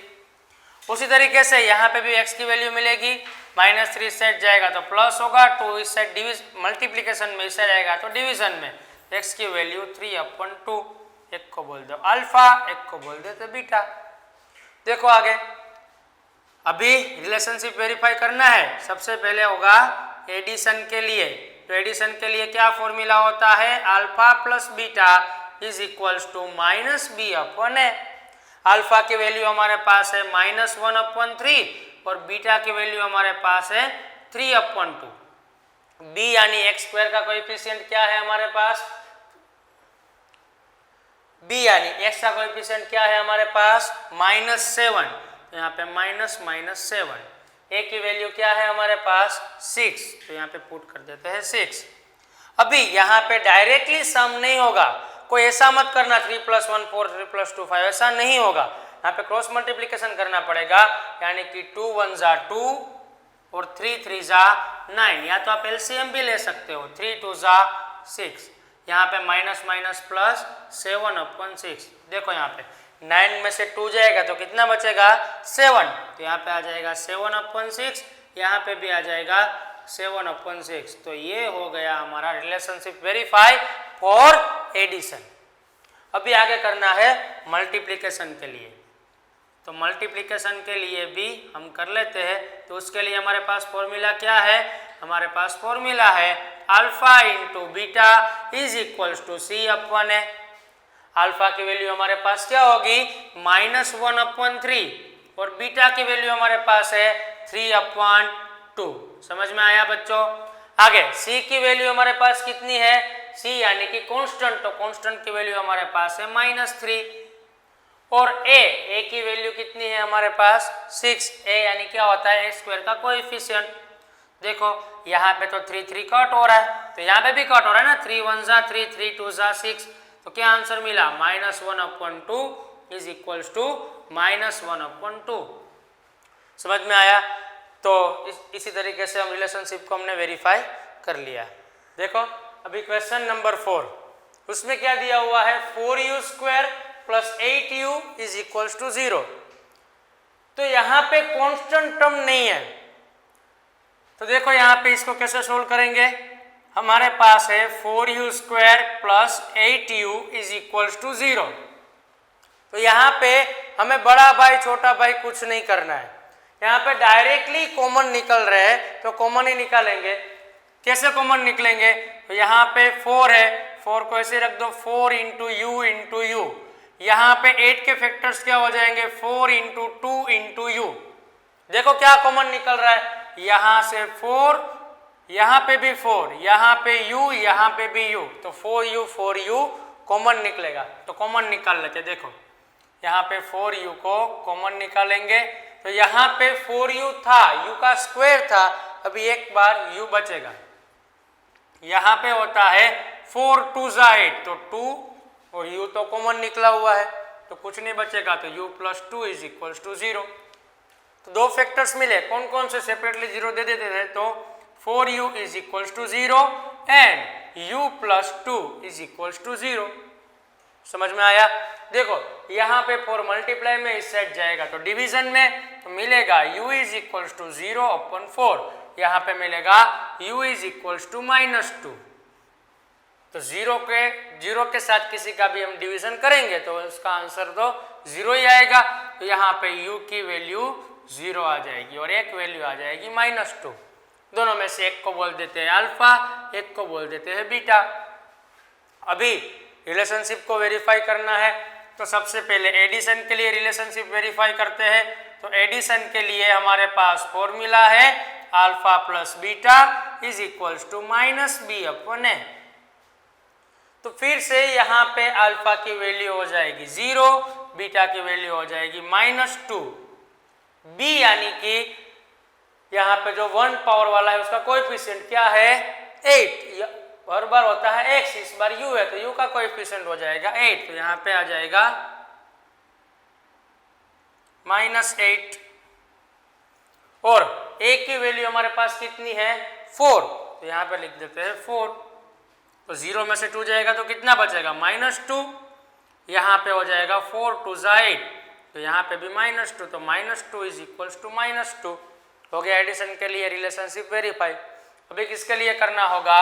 Speaker 1: उसी तरीके से यहाँ पे भी x की वैल्यू मिलेगी -3 इस साइड जाएगा तो प्लस होगा 2 इस साइड डिविजन मल्टीप्लीकेशन में इस साइड आएगा तो डिवीजन में x की वैल्यू 3/2, एक को बोल दो अल्फा, एक को बोल देते बीटा। देखो आगे, अभी रिलेशनशिप वेरीफाई करना है। सबसे पहले होगा एडिशन के लिए, तो एडिशन के लिए क्या फॉर्मूला होता है, alpha plus beta is equals to -b/a। Alpha की वैल्यू हमारे पास है -1/3 और बीटा की वैल्यू हमारे पास है 3/2। b यानी x² का कोएफिशिएंट क्या है हमारे पास, b यानी x का कोएफिशिएंट क्या है हमारे पास -7, तो यहाँ पे -7। a की वैल्यू क्या है हमारे पास 6, तो यहाँ पे पुट कर देते हैं 6। अभी यहाँ पे डायरेक्टली सम नहीं होगा, कोई ऐसा मत करना 3 + 1 4 3 + 2 5, ऐसा नहीं होगा। यहाँ पे क्रॉस मल्टीप्लिकेशन करना पड़ेगा, यानी कि 2 × 1 = 2 और 3 × 3 = 9, या तो आप एलसीएम भी ले सकते हो, 3 × 2 = 6। यहाँ पे माइनस माइनस प्लस 7/6। देखो यहाँ पे 9 में से 2 जाएगा तो कितना बचेगा 7, तो यहाँ पे आ जाएगा 7/6, यहाँ पे भी आ जाएगा 7/6। तो ये हो गया हमारा रिलेशनशिप वेरीफाई फॉर एडिशन। अभी आगे करना है मल्टीप्लिकेशन के लिए, तो मल्टीप्लिकेशन के लिए भी हम कर लेते हैं। तो उसके लिए हमारे पास फॉर्मूला क्या है, हमारे पास फॉर्मूला है alpha × beta is equals to c/a। Alpha की वैल्यू हमारे पास क्या होगी -1/3 और बीटा की वैल्यू हमारे पास है 3/2। समझ में आया बच्चों। आगे c की वैल्यू हमारे पास कितनी है, c यानी कि कांस्टेंट, तो कांस्टेंट की वैल्यू हमारे पास है -3 और a की वैल्यू कितनी है हमारे पास 6। a यानी क्या होता है x² का कोएफिशिएंट। देखो यहाँ पे तो 3 3 कट हो रहा है, तो यहाँ पे भी कट हो रहा है ना, 3 × 1 = 3 3 × 2 = 6, तो क्या आंसर मिला -1/2 इज इक्वल्स टू -1/2। समझ में आया। तो इसी तरीके से हम रिलेशनशिप को हमने वेरीफाई कर लिया। देखो अभी क्वेश्चन नंबर 4, उसमें क्या दिया हुआ है 4u² + 8u = 0। तो यहाँ पे कांस्टेंट टर्म नहीं है, तो देखो यहाँ पे इसको कैसे सोल्व करेंगे। हमारे पास है 4u² + 8u = 0। तो यहाँ पे हमें बड़ा भाई छोटा भाई कुछ नहीं करना है, यहाँ पे डायरेक्टली कॉमन निकल रहे हैं, तो कॉमन ही निकालेंगे। कैसे कॉमन निकलेंगे, तो यहाँ पे 4 है, 4 को ऐसे रख दो, 4 × u × u। यहाँ पे 8 के फैक्टर्स क्या हो जाएंगे 4 × 2 × u। देखो क्या कॉमन निकल रहा है, यहाँ से 4, यहाँ पे भी 4, यहाँ पे u, यहाँ पे भी u, तो 4u कॉमन निकलेगा। तो कॉमन निकाल लेते, देखो यहाँ पे 4u को कॉमन निकालेंगे, तो यहाँ पे 4u था, u का स्क्वायर था, अभी एक बार u बचेगा। यहाँ पे होता है 4 × 2 = 8, तो 2 और u तो कॉमन निकला हुआ है, तो कुछ नहीं बचेगा, तो u + 2 = 0। तो दो फैक्टर्स मिले, कौन कौन से सेपरेटली 0 दे देते थे, तो 4u = 0 एंड u + 2 = 0। समझ में आया। देखो यहाँ पे 4 मल्टीप्लाई में इस साइड जाएगा तो डिवीजन में, तो मिलेगा u = 0/4, यहाँ पे मिलेगा u = -2। तो 0 के साथ किसी का भी हम डिवीजन करेंगे तो उसका आंसर तो 0 ही आएगा। तो यहाँ पे u की वैल्यू 0 आ जाएगी और एक वैल्यू आ जाएगी -2। दोनों में से एक को बोल देते हैं अल्फा, एक को बोल देते हैं बीटा। अभी रिलेशनशिप को वेरीफाई करना है, तो सबसे पहले एडिशन के लिए रिलेशनशिप वेरीफाई करते हैं। तो एडिशन के लिए हमारे पास फॉर्मूला है alpha + beta is equals to -b/a। तो फिर से यहाँ पे अल्फा की वैल्यू हो जाएगी 0, बीटा की वैल्यू हो जाएगी -2। b यानी कि यहाँ पे जो 1 पावर वाला है उसका कोएफिशिएंट क्या है 8, हर बार होता है x, इस बार u है तो u का कोएफिशिएंट हो जाएगा 8, तो यहाँ पे आ जाएगा -8। और a की वैल्यू हमारे पास कितनी है 4, तो यहाँ पे लिख देते हैं 4। तो 0 में से 2 जाएगा तो कितना बचेगा -2, यहाँ पे हो जाएगा 4 × 2 = 8, तो यहाँ पे भी -2, तो -2 = -2 हो गया। एडिशन के लिए रिलेशनशिप वेरीफाई। अभी किसके लिए करना होगा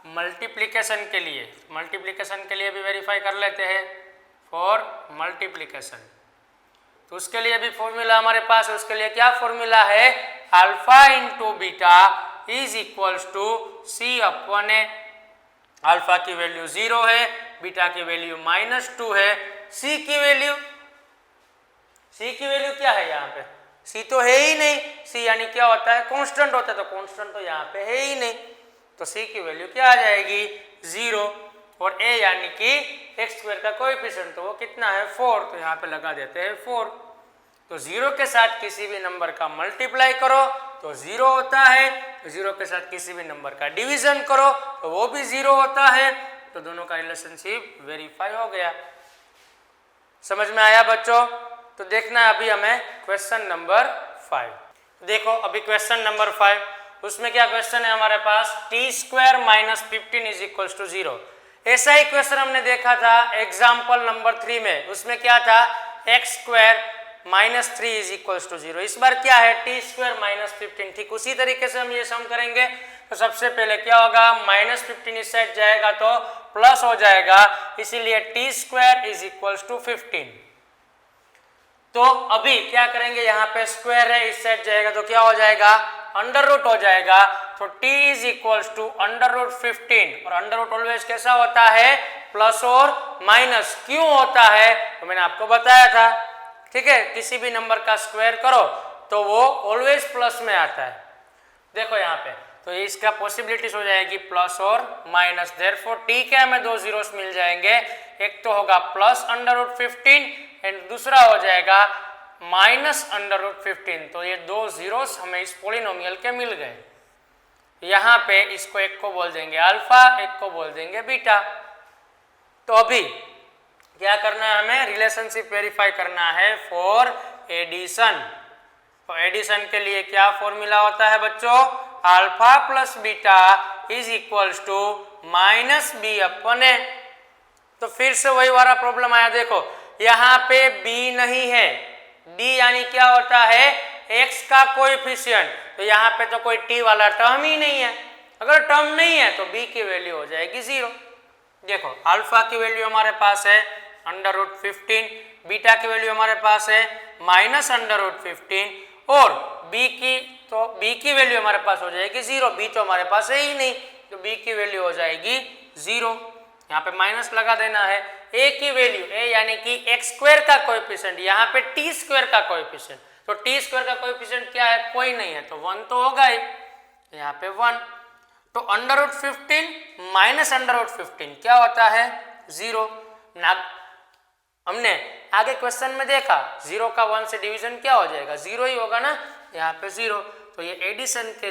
Speaker 1: मल्टीप्लिकेशन के लिए। मल्टीप्लिकेशन के लिए भी वेरीफाई कर लेते हैं। फॉर मल्टीप्लिकेशन तो उसके लिए भी फॉर्मूला हमारे पास है। उसके लिए क्या फॉर्मूला है, alpha into beta is equals to C upon A. Alpha की वैल्यू 0 है, बीटा की वैल्यू -2 है, सी की वैल्यू क्या है यहाँ पे, सी तो है ही नहीं। सी यानी क्या होता है, कांस्टेंट होता है, तो कांस्टेंट तो यहाँ पे है ही नहीं, तो सी की वैल्यू क्या आ जाएगी 0। और ए यानी कि एक्स स्क्वायर का कोएफिशिएंट, तो वो कितना है 4, तो यहाँ पे लगा देते हैं 4। तो 0 के साथ किसी भी नंबर का मल्टीप्लाई करो तो 0 होता है, तो 0 के साथ किसी भी नंबर का डिवीजन करो तो वो भी 0 होता है। तो दोनों का रिलेशनशिप वेरीफाई हो गया। समझ में आया बच्चों? तो देखना है अभी हमें क्वेश्चन नंबर 5। देखो अभी क्वेश्चन नंबर 5, उसमें क्या क्वेश्चन है हमारे पास, t² - 15 इज इक्वल टू 0। ऐसा ही क्वेश्चन हमने देखा था एग्जाम्पल नंबर 3 में, उसमें क्या था, x² - 3 इज इक्वल टू 0। इस बार क्या है, t² - 15। ठीक उसी तरीके से हम ये सम करेंगे। तो सबसे पहले क्या होगा, -15 इस साइड जाएगा तो प्लस हो जाएगा, इसीलिए t² इज इक्वल टू 15। तो अभी क्या करेंगे, यहाँ पे स्क्वायर है, इस साइड जाएगा तो क्या हो जाएगा, अंडर रूट हो जाएगा। तो t इज इक्वल टू √15, और अंडर रूट ऑलवेज कैसा होता है, प्लस और माइनस। क्यों होता है, तो मैंने आपको बताया था। ठीक है, किसी भी नंबर का स्क्वायर करो तो वो ऑलवेज प्लस में आता है। देखो यहाँ पे, तो इसका पॉसिबिलिटीज हो जाएगी प्लस और माइनस। देयरफॉर t के हमें 2 जीरोस मिल जाएंगे, एक तो होगा प्लस √15 एंड दूसरा हो जाएगा -√15। तो ये 2 जीरोस हमें इस पॉलिनोमियल के मिल गए। यहाँ पे इसको एक को बोल देंगे अल्फा, एक को बोल देंगे बीटा। तो अभी क्या करना है, हमें रिलेशनशिप वेरीफाई करना है फॉर एडिशन। तो एडिशन के लिए क्या फॉर्मूला होता है बच्चों, alpha plus beta is equals to -b upon A. तो फिर से वही वाला प्रॉब्लम आया। देखो यहाँ पे b नहीं है, d यानी क्या होता है, x का कोएफिशिएंट। तो यहाँ पे तो कोई t वाला टर्म ही नहीं है। अगर टर्म नहीं है तो b की वैल्यू हो जाएगी 0। देखो अल्फा की वैल्यू हमारे पास है √15, बीटा की वैल्यू हमारे पास है -√15, और b की वैल्यू हमारे पास हो जाएगी 0। b तो हमारे पास है ही नहीं, तो b की वैल्यू हो जाएगी 0। यहाँ पे माइनस लगा देना है। a की वैल्यू, a यानी कि x² का कोएफिशिएंट, यहाँ पे t² का कोएफिशिएंट। तो t² का कोएफिशिएंट क्या है, कोई नहीं है, तो 1 तो होगा ही, यहाँ पे 1। तो √15 माइनस √15 क्या होता है, 0 ना। हमने आगे क्वेश्चन में देखा 0 का 1 से डिवीजन क्या हो जाएगा, 0 ही होगा ना, यहाँ पे 0। तो ये एडिशन के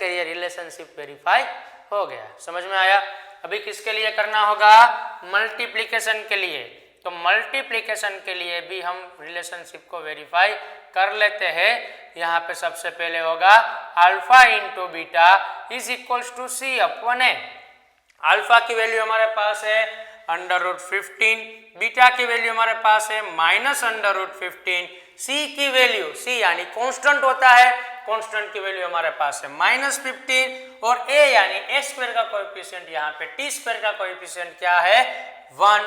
Speaker 1: लिए रिलेशनशिप वेरीफाई हो गया। समझ में आया? अभी किसके लिए करना होगा, मल्टीप्लिकेशन के लिए। तो मल्टीप्लिकेशन के लिए भी हम रिलेशनशिप को वेरीफाई कर लेते हैं। यहाँ पे सबसे पहले होगा alpha into beta is equals to C upon A. Alpha की वैल्यू हमारे पास है √15, बीटा की वैल्यू हमारे पास है -√15, सी की वैल्यू, सी यानी कांस्टेंट होता है, कांस्टेंट की वैल्यू हमारे पास है -15, और a यानी x² का कोएफिशिएंट, यहाँ पे t² का कोएफिशिएंट क्या है, 1।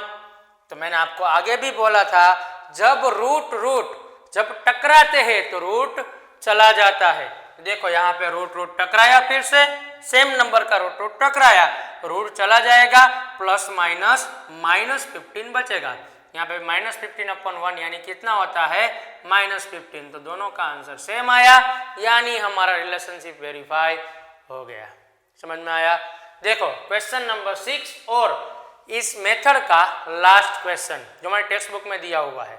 Speaker 1: तो मैंने आपको आगे भी बोला था, जब रूट जब टकराते हैं तो रूट चला जाता है। देखो यहाँ पे रूट टकराया, फिर से सेम नंबर का रूट टकराया, रूट चला जाएगा, प्लस माइनस -15 बचेगा। यहाँ पे -15 अपॉन 1 यानी कितना होता है, -15। तो दोनों का आंसर सेम आया, यानी हमारा रिलेशनशिप वेरीफाई हो गया। समझ में आया? देखो क्वेश्चन नंबर 6 और इस मेथड का लास्ट क्वेश्चन जो हमारे टेक्स्ट बुक में दिया हुआ है,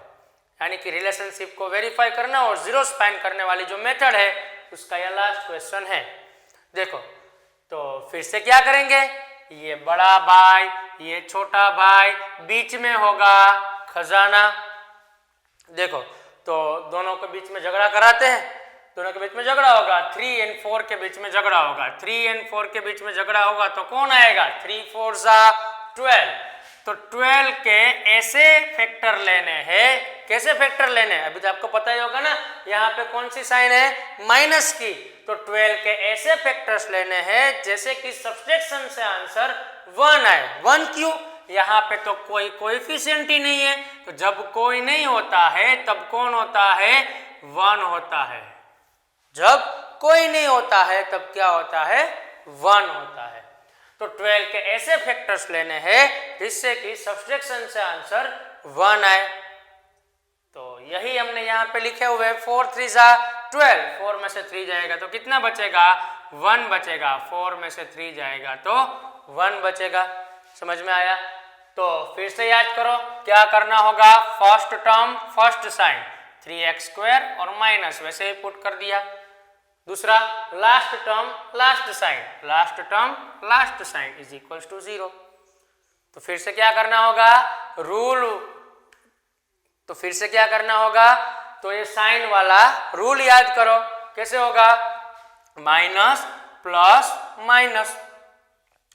Speaker 1: यानी कि रिलेशनशिप को वेरीफाई करना और जीरोस फाइंड करने वाली जो मेथड है उसका यह लास्ट क्वेश्चन है। देखो तो फिर से क्या करेंगे, ये बड़ा भाई, ये छोटा भाई, बीच में होगा खजाना। देखो तो दोनों के बीच में झगड़ा कराते हैं, दोनों के बीच में झगड़ा होगा, 3 और 4 के बीच में झगड़ा होगा। 3 और 4 के बीच में झगड़ा होगा तो कौन आएगा, 3 4 12। तो 12 के ऐसे फैक्टर लेने हैं, कैसे फैक्टर लेने हैं, अभी तो आपको पता ही होगा ना, यहाँ पे कौन सी साइन है, माइनस की। तो 12 के ऐसे फैक्टर्स लेने हैं जैसे कि सब्सट्रैक्शन से आंसर 1 आए। 1 क्यों, यहाँ पे तो कोई कोएफिशिएंट ही नहीं है, तो जब कोई नहीं होता है तब कौन होता है, 1 होता है। जब कोई नहीं होता है तब क्या होता है, 1 होता है। तो 12 के ऐसे फैक्टर्स लेने हैं जिससे कि सब्सट्रैक्शन से आंसर 1 आए। तो यही हमने यहाँ पे लिखे हुए 4 3 जा 12, 4 में से 3 जाएगा तो कितना बचेगा, 1 बचेगा। 4 में से 3 जाएगा तो 1 बचेगा। समझ में आया? तो फिर से याद करो क्या करना होगा, first term first sign 3x² और माइनस वैसे ही पुट कर दिया। दूसरा last term last sign is equals to 0। तो फिर से क्या करना होगा, तो ये साइन वाला रूल याद करो। कैसे होगा, माइनस प्लस माइनस।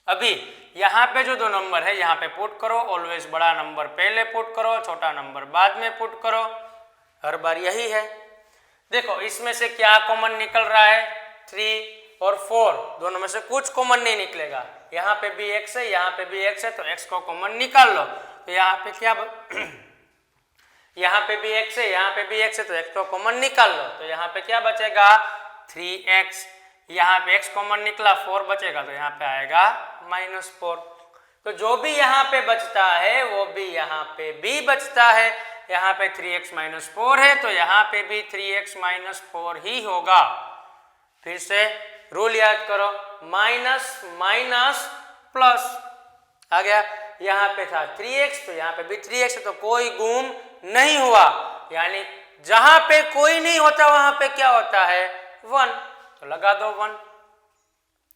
Speaker 1: अभी यहाँ पे जो दो नंबर है यहाँ पे पुट करो, ऑलवेज बड़ा नंबर पहले पुट करो, छोटा नंबर बाद में पुट करो, हर बार यही है। देखो इसमें से क्या कॉमन निकल रहा है, 3 और 4 दोनों में से कुछ कॉमन नहीं निकलेगा। यहाँ पे भी x है, यहाँ पे भी x है, तो x को कॉमन निकाल लो। तो यहाँ पे क्या यहाँ पे भी x है, यहाँ पे भी x है, तो x को कॉमन निकाल लो। तो यहाँ पे क्या बचेगा, 3x। यहाँ पे x कॉमन निकला, 4 बचेगा, तो यहाँ पे आएगा -4। तो जो भी यहाँ पे बचता है वो भी यहाँ पे भी बचता है। यहाँ पे 3x - 4 है तो यहाँ पे भी 3x - 4 ही होगा। फिर से रूल याद करो, माइनस माइनस प्लस आ गया। यहाँ पे था 3x तो यहाँ पे भी 3x है, तो कोई गुम नहीं हुआ, यानी जहां पे कोई नहीं होता वहां पे क्या होता है, 1। तो लगा दो 1।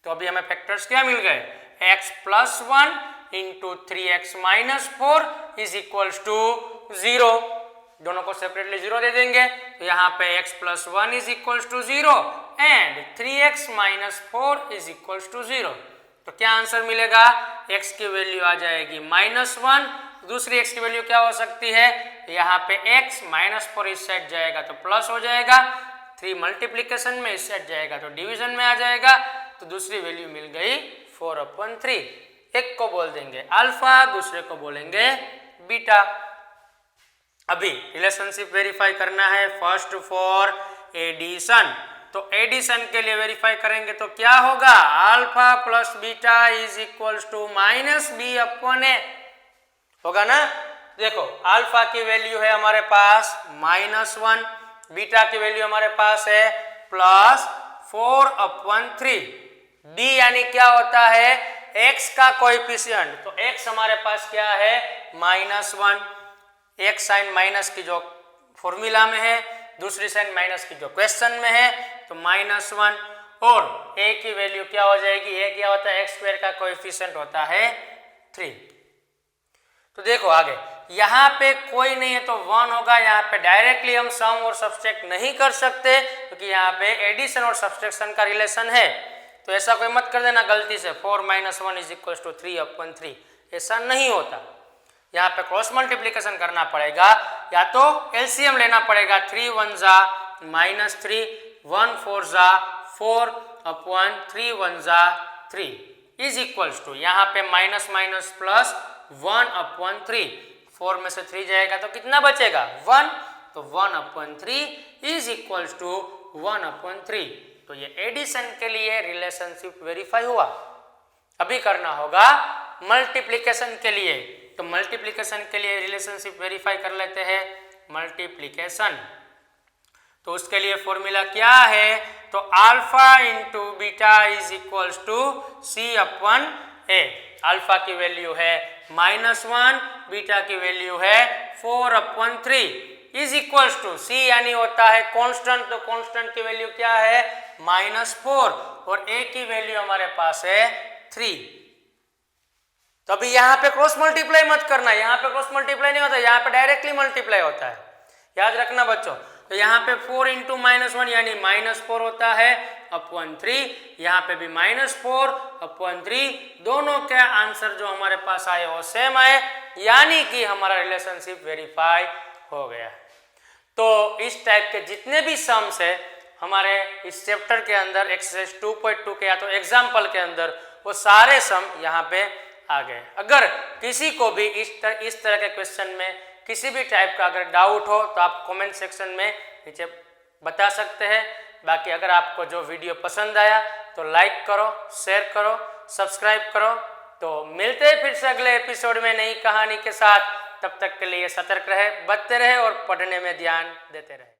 Speaker 1: तो अभी हमें फैक्टर्स क्या मिल गए, x + 1 × 3x - 4 is equals to 0। दोनों को सेपरेटली 0 दे देंगे, तो यहाँ पे x + 1 is equals to 0 and 3x - 4 is equals to 0। तो क्या आंसर मिलेगा, x की वैल्यू आ जाएगी -1, दूसरी x की वैल्यू क्या हो सकती है, यहाँ पे x -4 इस साइड जाएगा तो प्लस हो जाएगा, 3 मल्टीप्लिकेशन में इस साइड जाएगा तो डिवीजन में आ जाएगा। तो दूसरी वैल्यू मिल गई 4/3। एक को बोल देंगे अल्फा, दूसरे को बोलेंगे बीटा। अभी रिलेशनशिप वेरीफाई करना है, फर्स्ट फॉर एडिशन। तो एडिशन के लिए वेरीफाई करेंगे तो क्या होगा, alpha plus beta is equals to -b/a होगा ना। देखो अल्फा की वैल्यू है हमारे पास -1, बीटा की वैल्यू हमारे पास है +4/3। डी यानी क्या होता है, x का कोएफिशिएंट। तो x हमारे पास क्या है, -1। एक साइन माइनस की जो फॉर्मूला में है, दूसरी साइन माइनस की जो क्वेश्चन में है, तो -1। और a की वैल्यू क्या हो जाएगी, a क्या होता है, x² का कोएफिशिएंट होता है 3। तो देखो आगे यहाँ पे कोई नहीं है तो 1 होगा। यहाँ पे डायरेक्टली हम सम और सब्सट्रैक्ट नहीं कर सकते क्योंकि यहाँ पे एडिशन और सब्सट्रैक्शन का रिलेशन है। तो ऐसा कोई मत कर देना गलती से 4 - 1 इज इक्वल्स टू 3/3, ऐसा नहीं होता। यहाँ पे क्रॉस मल्टीप्लिकेशन करना पड़ेगा, या तो एलसीएम लेना पड़ेगा, 3 1 जा -3, 1 4 जा 4/3 1 जा 3 इज इक्वल्स टू, यहाँ पे माइनस माइनस प्लस 1/3। 4 में से 3 जाएगा तो कितना बचेगा, 1। तो 1/3 इज इक्वल्स टू 1/3। तो ये एडिशन के लिए रिलेशनशिप वेरीफाई हुआ। अभी करना होगा मल्टीप्लिकेशन के लिए। तो मल्टीप्लिकेशन के लिए रिलेशनशिप वेरीफाई कर लेते हैं, मल्टीप्लिकेशन। तो उसके लिए फॉर्मूला क्या है, तो alpha × beta is equals to c/a। Alpha की वैल्यू है -1, बीटा की वैल्यू है 4/3 इज इक्वल्स टू c यानी होता है कांस्टेंट। तो कांस्टेंट की वैल्यू क्या है, -4 और a की वैल्यू हमारे पास है 3। तो अभी यहाँ पे क्रॉस मल्टीप्लाई मत करना, यहाँ पे क्रॉस मल्टीप्लाई नहीं होता, यहाँ पे डायरेक्टली मल्टीप्लाई होता है, याद रखना बच्चों। तो यहाँ पे 4 × -1 यानी -4 होता है /3, यहाँ पे भी -4/3। दोनों के आंसर जो हमारे पास आए वो सेम आए, यानी कि हमारा रिलेशनशिप वेरीफाई हो गया। तो इस टाइप के जितने भी सम्स है हमारे इस चैप्टर के अंदर एक्सरसाइज 2.2 के या तो एग्जाम्पल के अंदर, वो सारे सम यहाँ पे आ गए। अगर किसी को भी इस तरह के क्वेश्चन में किसी भी टाइप का अगर डाउट हो तो आप कमेंट सेक्शन में नीचे बता सकते हैं। बाकी अगर आपको जो वीडियो पसंद आया तो लाइक करो, शेयर करो, सब्सक्राइब करो। तो मिलते हैं फिर से अगले एपिसोड में नई कहानी के साथ। तब तक के लिए सतर्क रहे, बचते रहे और पढ़ने में ध्यान देते रहे।